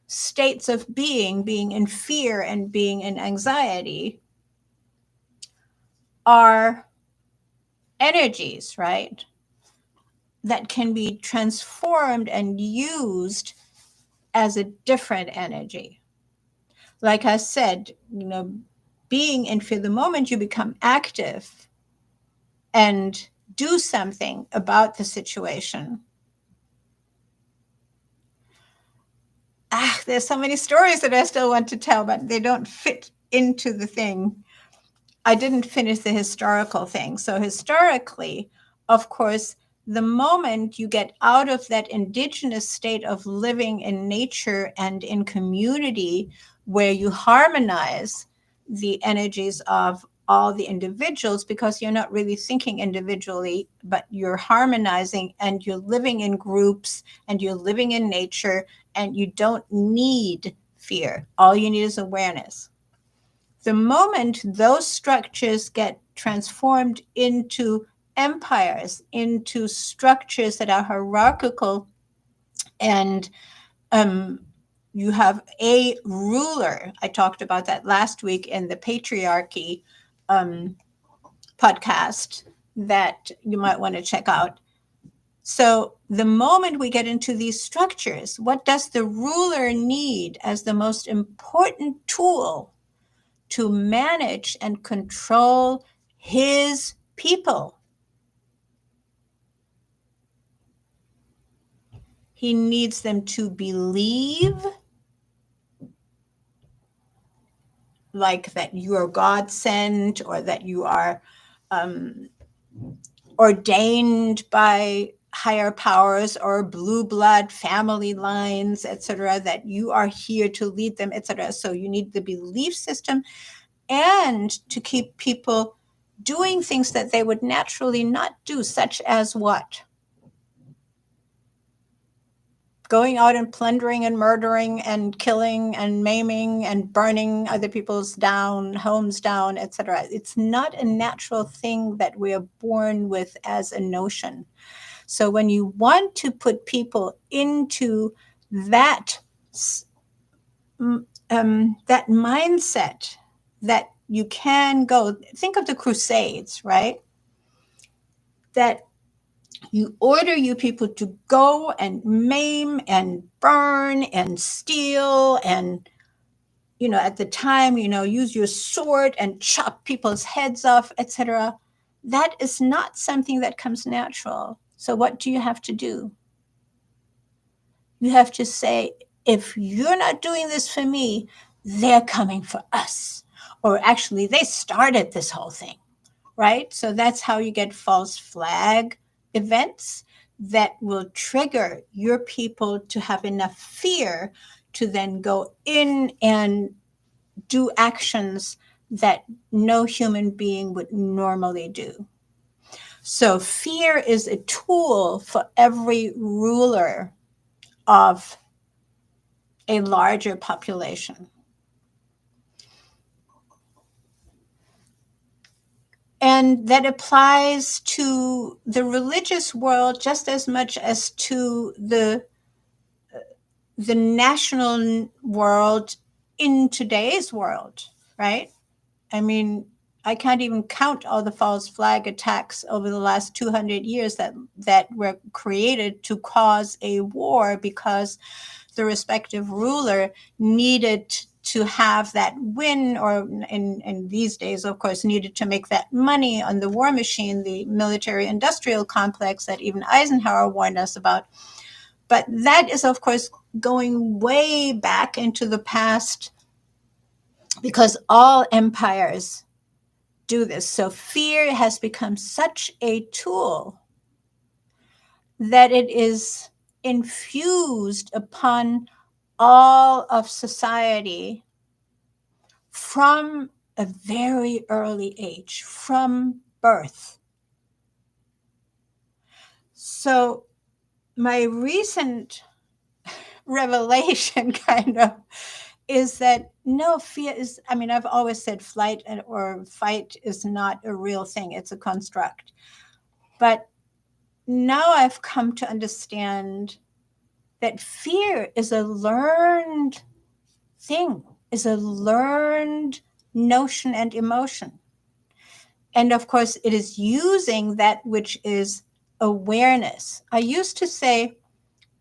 states of being in fear and being in anxiety, are energies, right? That can be transformed and used as a different energy. Like I said, being in fear, the moment you become active and do something about the situation. There's so many stories that I still want to tell, but they don't fit into the thing. I didn't finish the historical thing. So historically, of course, the moment you get out of that indigenous state of living in nature and in community, where you harmonize the energies of all the individuals, because you're not really thinking individually, but you're harmonizing, and you're living in groups, and you're living in nature, and you don't need fear. All you need is awareness. The moment those structures get transformed into empires, into structures that are hierarchical, and you have a ruler. I talked about that last week in the patriarchy podcast that you might want to check out. So the moment we get into these structures, what does the ruler need as the most important tool to manage and control his people? He needs them to believe like that you are God sent, or that you are ordained by higher powers or blue blood family lines, etc., that you are here to lead them, etc. So you need the belief system, and to keep people doing things that they would naturally not do, such as what? Going out and plundering and murdering and killing and maiming and burning other people's homes down, etc. It's not a natural thing that we are born with as a notion. So when you want to put people into that that mindset, that you can go, think of the Crusades, right? That you order you people to go and maim and burn and steal, and at the time, use your sword and chop people's heads off, etc. That is not something that comes natural. So what do you have to do? You have to say, if you're not doing this for me, they're coming for us. Or actually, they started this whole thing, right? So that's how you get false flag events that will trigger your people to have enough fear to then go in and do actions that no human being would normally do. So fear is a tool for every ruler of a larger population. And that applies to the religious world just as much as to the national world in today's world, right? I mean, I can't even count all the false flag attacks over the last 200 years that were created to cause a war because the respective ruler needed to have that win, or in these days, of course, needed to make that money on the war machine, the military industrial complex that even Eisenhower warned us about. But that is, of course, going way back into the past because all empires do this. So fear has become such a tool that it is infused upon all of society from a very early age, from birth. So my recent revelation kind of is that no, fear is, I mean, I've always said flight or fight is not a real thing, it's a construct. But now I've come to understand that fear is a learned thing, is a learned notion and emotion. And of course, it is using that which is awareness. I used to say,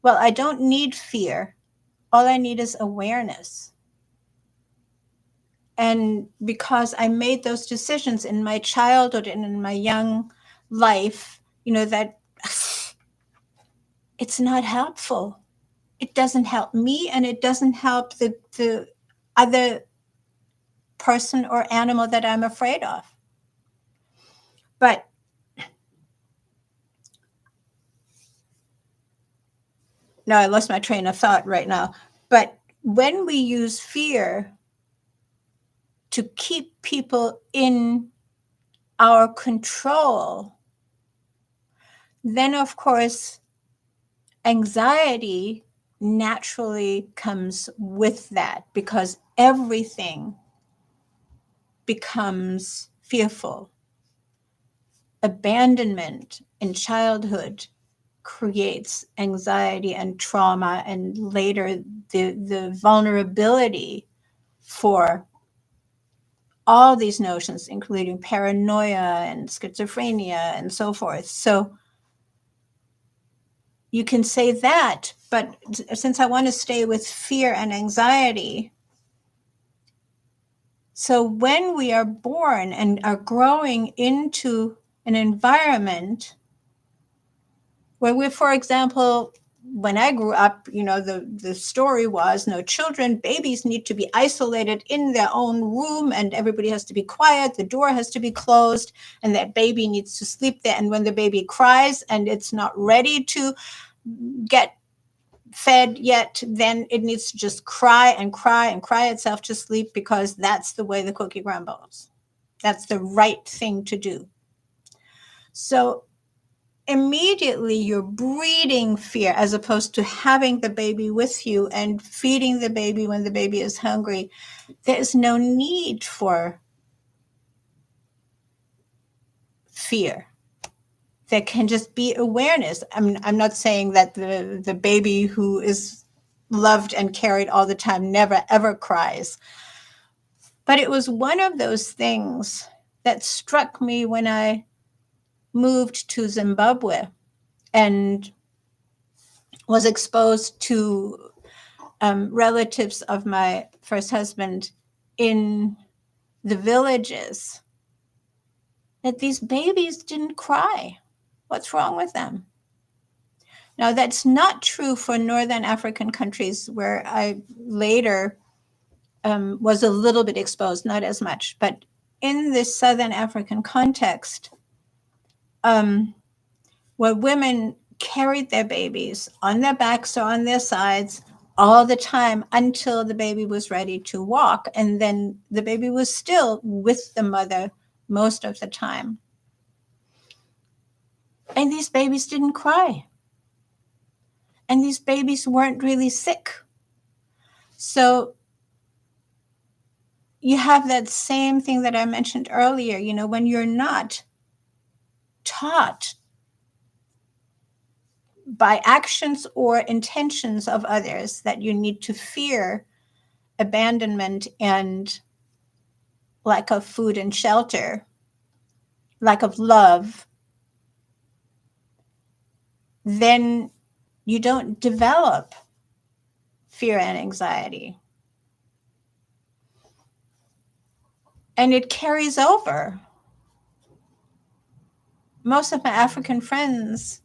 well, I don't need fear. All I need is awareness. And because I made those decisions in my childhood and in my young life, that it's not helpful. It doesn't help me, and it doesn't help the other person or animal that I'm afraid of. But no, I lost my train of thought right now. But when we use fear to keep people in our control, then of course, anxiety naturally comes with that because everything becomes fearful. Abandonment in childhood creates anxiety and trauma, and later the vulnerability for all these notions, including paranoia and schizophrenia and so forth. So you can say that, but since I want to stay with fear and anxiety, so when we are born and are growing into an environment where we, for example, when I grew up, the story was no children, babies need to be isolated in their own room and everybody has to be quiet. The door has to be closed and that baby needs to sleep there. And when the baby cries and it's not ready to get fed yet, then it needs to just cry and cry and cry itself to sleep because that's the way the cookie crumbles. That's the right thing to do. So immediately you're breeding fear as opposed to having the baby with you and feeding the baby when the baby is hungry. There's no need for fear. There can just be awareness. I'm not saying that the baby who is loved and carried all the time never ever cries. But it was one of those things that struck me when I moved to Zimbabwe and was exposed to relatives of my first husband in the villages, that these babies didn't cry. What's wrong with them? Now, that's not true for Northern African countries where I later was a little bit exposed, not as much. But in this Southern African context, where women carried their babies on their backs or on their sides all the time until the baby was ready to walk. And then the baby was still with the mother most of the time. And these babies didn't cry. And these babies weren't really sick. So you have that same thing that I mentioned earlier, when you're not taught by actions or intentions of others that you need to fear abandonment and lack of food and shelter, lack of love, then you don't develop fear and anxiety. And it carries over. Most of my African friends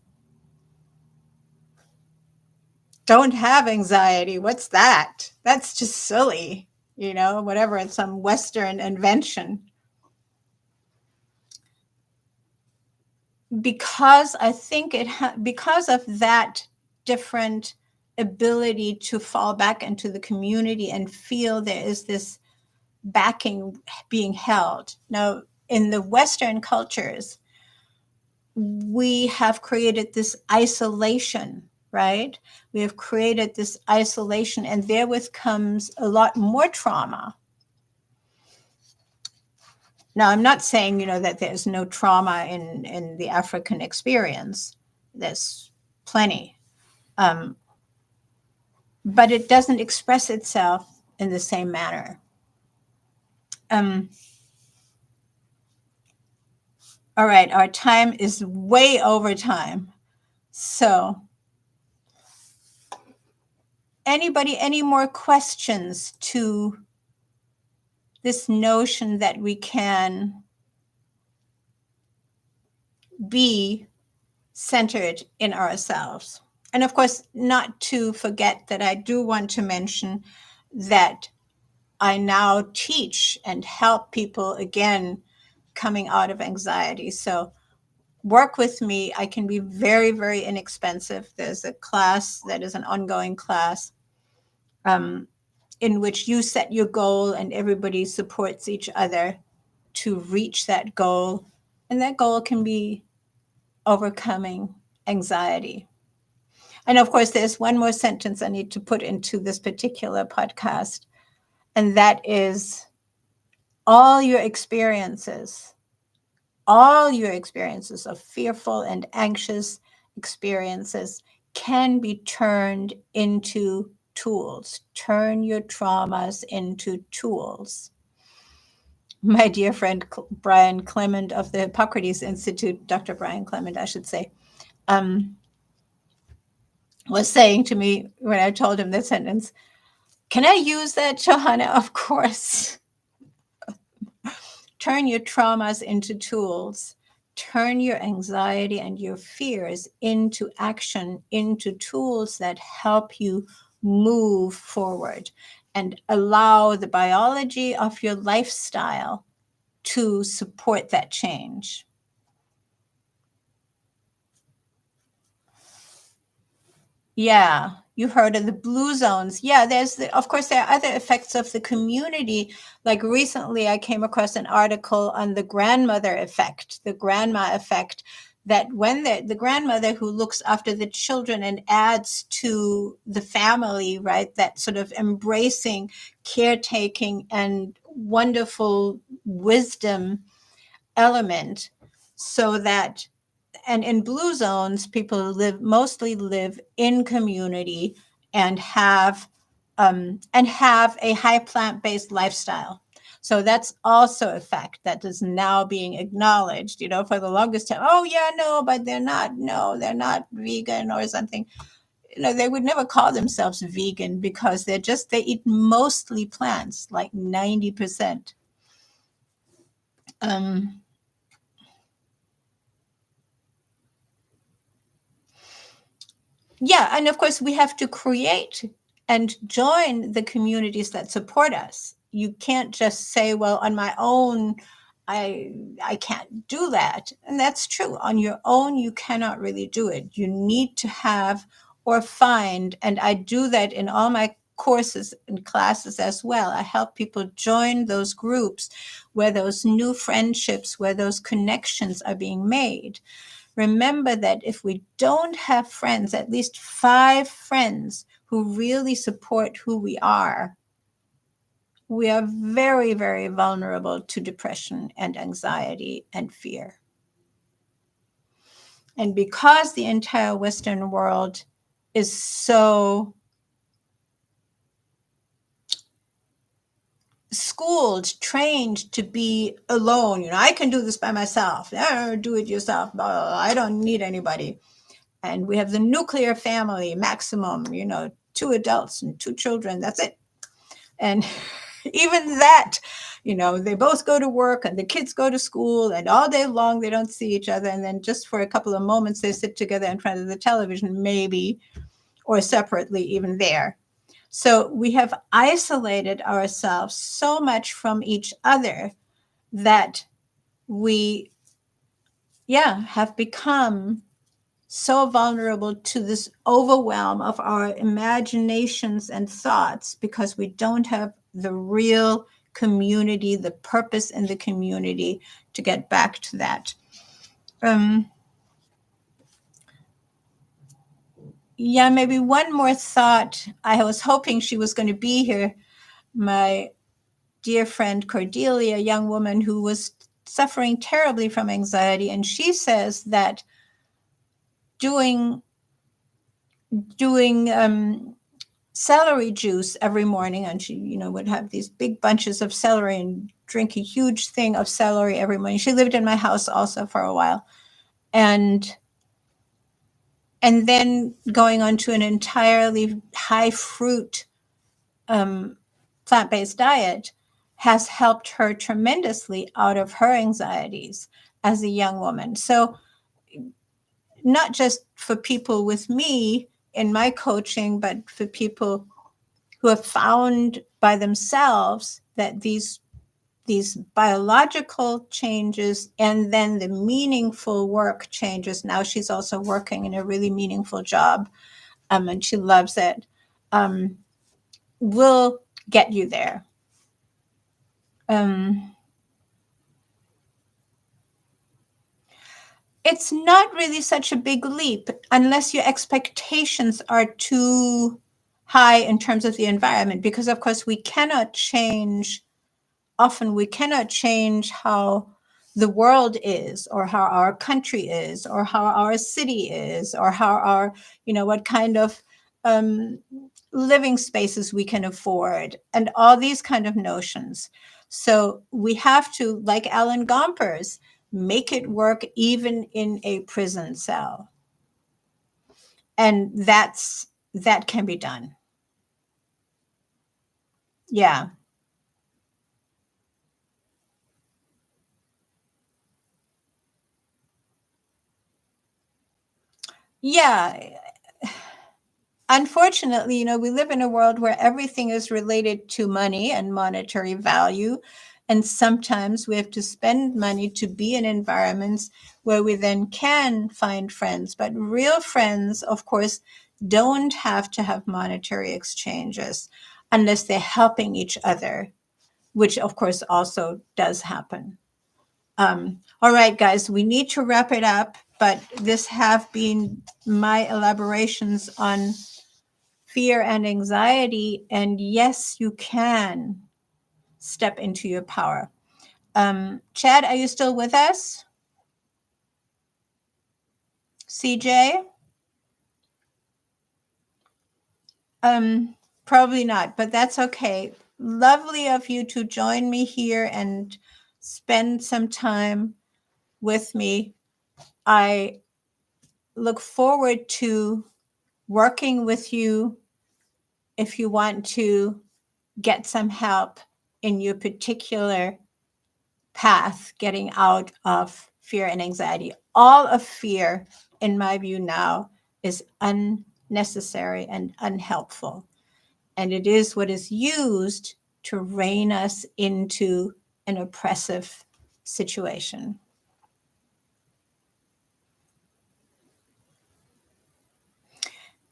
don't have anxiety. What's that? That's just silly, whatever. It's some Western invention. Because I think because of that different ability to fall back into the community and feel there is this backing being held. Now, in the Western cultures, we have created this isolation, right? We have created this isolation, and therewith comes a lot more trauma. Now, I'm not saying, that there's no trauma in the African experience. There's plenty. But it doesn't express itself in the same manner. All right, our time is way over time. So any more questions to this notion that we can be centered in ourselves? And of course, not to forget that I do want to mention that I now teach and help people again coming out of anxiety. So work with me. I can be very, very inexpensive. There's a class that is an ongoing class in which you set your goal and everybody supports each other to reach that goal. And that goal can be overcoming anxiety. And of course, there's one more sentence I need to put into this particular podcast, and that is all your experiences of fearful and anxious experiences can be turned into tools. Turn your traumas into tools. My dear friend Brian Clement of the Hippocrates Institute, Dr. Brian Clement, I should say, was saying to me when I told him that sentence, "Can I use that, Johanna?" Of course. Turn your traumas into tools. Turn your anxiety and your fears into action, into tools that help you move forward and allow the biology of your lifestyle to support that change. Yeah, you heard of the blue zones. Yeah, of course, there are other effects of the community. Like recently, I came across an article on the grandmother effect, the grandma effect, that when the grandmother who looks after the children and adds to the family, right, that sort of embracing, caretaking, and wonderful wisdom element, so that and in blue zones, people mostly live in community and have a high plant-based lifestyle. So that's also a fact that is now being acknowledged. For the longest time, oh yeah, no, but they're not. No, they're not vegan or something. They would never call themselves vegan because they eat mostly plants, like 90%. Yeah, and of course we have to create and join the communities that support us. You can't just say, well, on my own, I can't do that. And that's true. On your own, you cannot really do it. You need to have or find, and I do that in all my courses and classes as well. I help people join those groups where those new friendships, where those connections are being made. Remember that if we don't have friends, at least 5 friends who really support who we are very, very vulnerable to depression and anxiety and fear. And because the entire Western world is so schooled, trained to be alone, I can do this by myself. Do it yourself. I don't need anybody. And we have the nuclear family maximum, 2 adults and 2 children. That's it. And even that, they both go to work and the kids go to school, and all day long they don't see each other. And then just for a couple of moments, they sit together in front of the television, maybe, or separately, even there. So we have isolated ourselves so much from each other that we, have become so vulnerable to this overwhelm of our imaginations and thoughts because we don't have the real community, the purpose in the community to get back to that. Maybe one more thought. I was hoping she was going to be here. My dear friend Cordelia, a young woman who was suffering terribly from anxiety, and she says that doing celery juice every morning, and she would have these big bunches of celery and drink a huge thing of celery every morning. She lived in my house also for a while, and then going on to an entirely high fruit plant-based diet has helped her tremendously out of her anxieties as a young woman. So not just for people with me in my coaching, but for people who have found by themselves that these biological changes and then the meaningful work changes. Now she's also working in a really meaningful job, and she loves it, will get you there. It's not really such a big leap unless your expectations are too high in terms of the environment, because of course we cannot change how the world is, or how our country is, or how our city is, or how our, what kind of living spaces we can afford, and all these kind of notions. So we have to, like Alan Gompers, make it work even in a prison cell. And that can be done. Yeah. Yeah. Unfortunately, we live in a world where everything is related to money and monetary value. And sometimes we have to spend money to be in environments where we then can find friends. But real friends, of course, don't have to have monetary exchanges unless they're helping each other, which of course also does happen. All right, guys, we need to wrap it up, but this have been my elaborations on fear and anxiety. And yes, you can step into your power. Chad, are you still with us? CJ? Probably not, but that's okay. Lovely of you to join me here and spend some time with me. I look forward to working with you if you want to get some help in your particular path getting out of fear and anxiety. All of fear, in my view now, is unnecessary. unnecessary, and unhelpful. And it is what is used to rein us into an oppressive situation.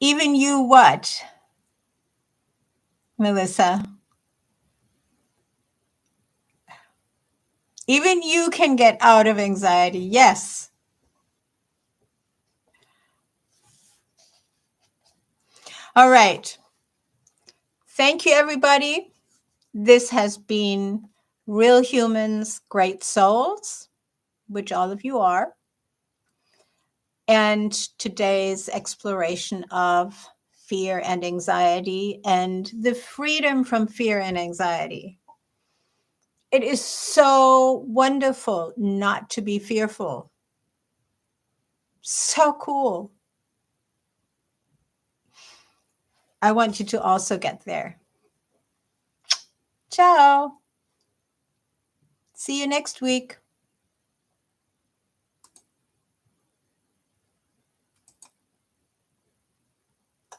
Even you what, Melissa? Even you can get out of anxiety. Yes. All right. Thank you, everybody. This has been Real Humans, Great Souls, which all of you are, and today's exploration of fear and anxiety and the freedom from fear and anxiety. It is so wonderful not to be fearful. So cool. I want you to also get there. Ciao. See you next week.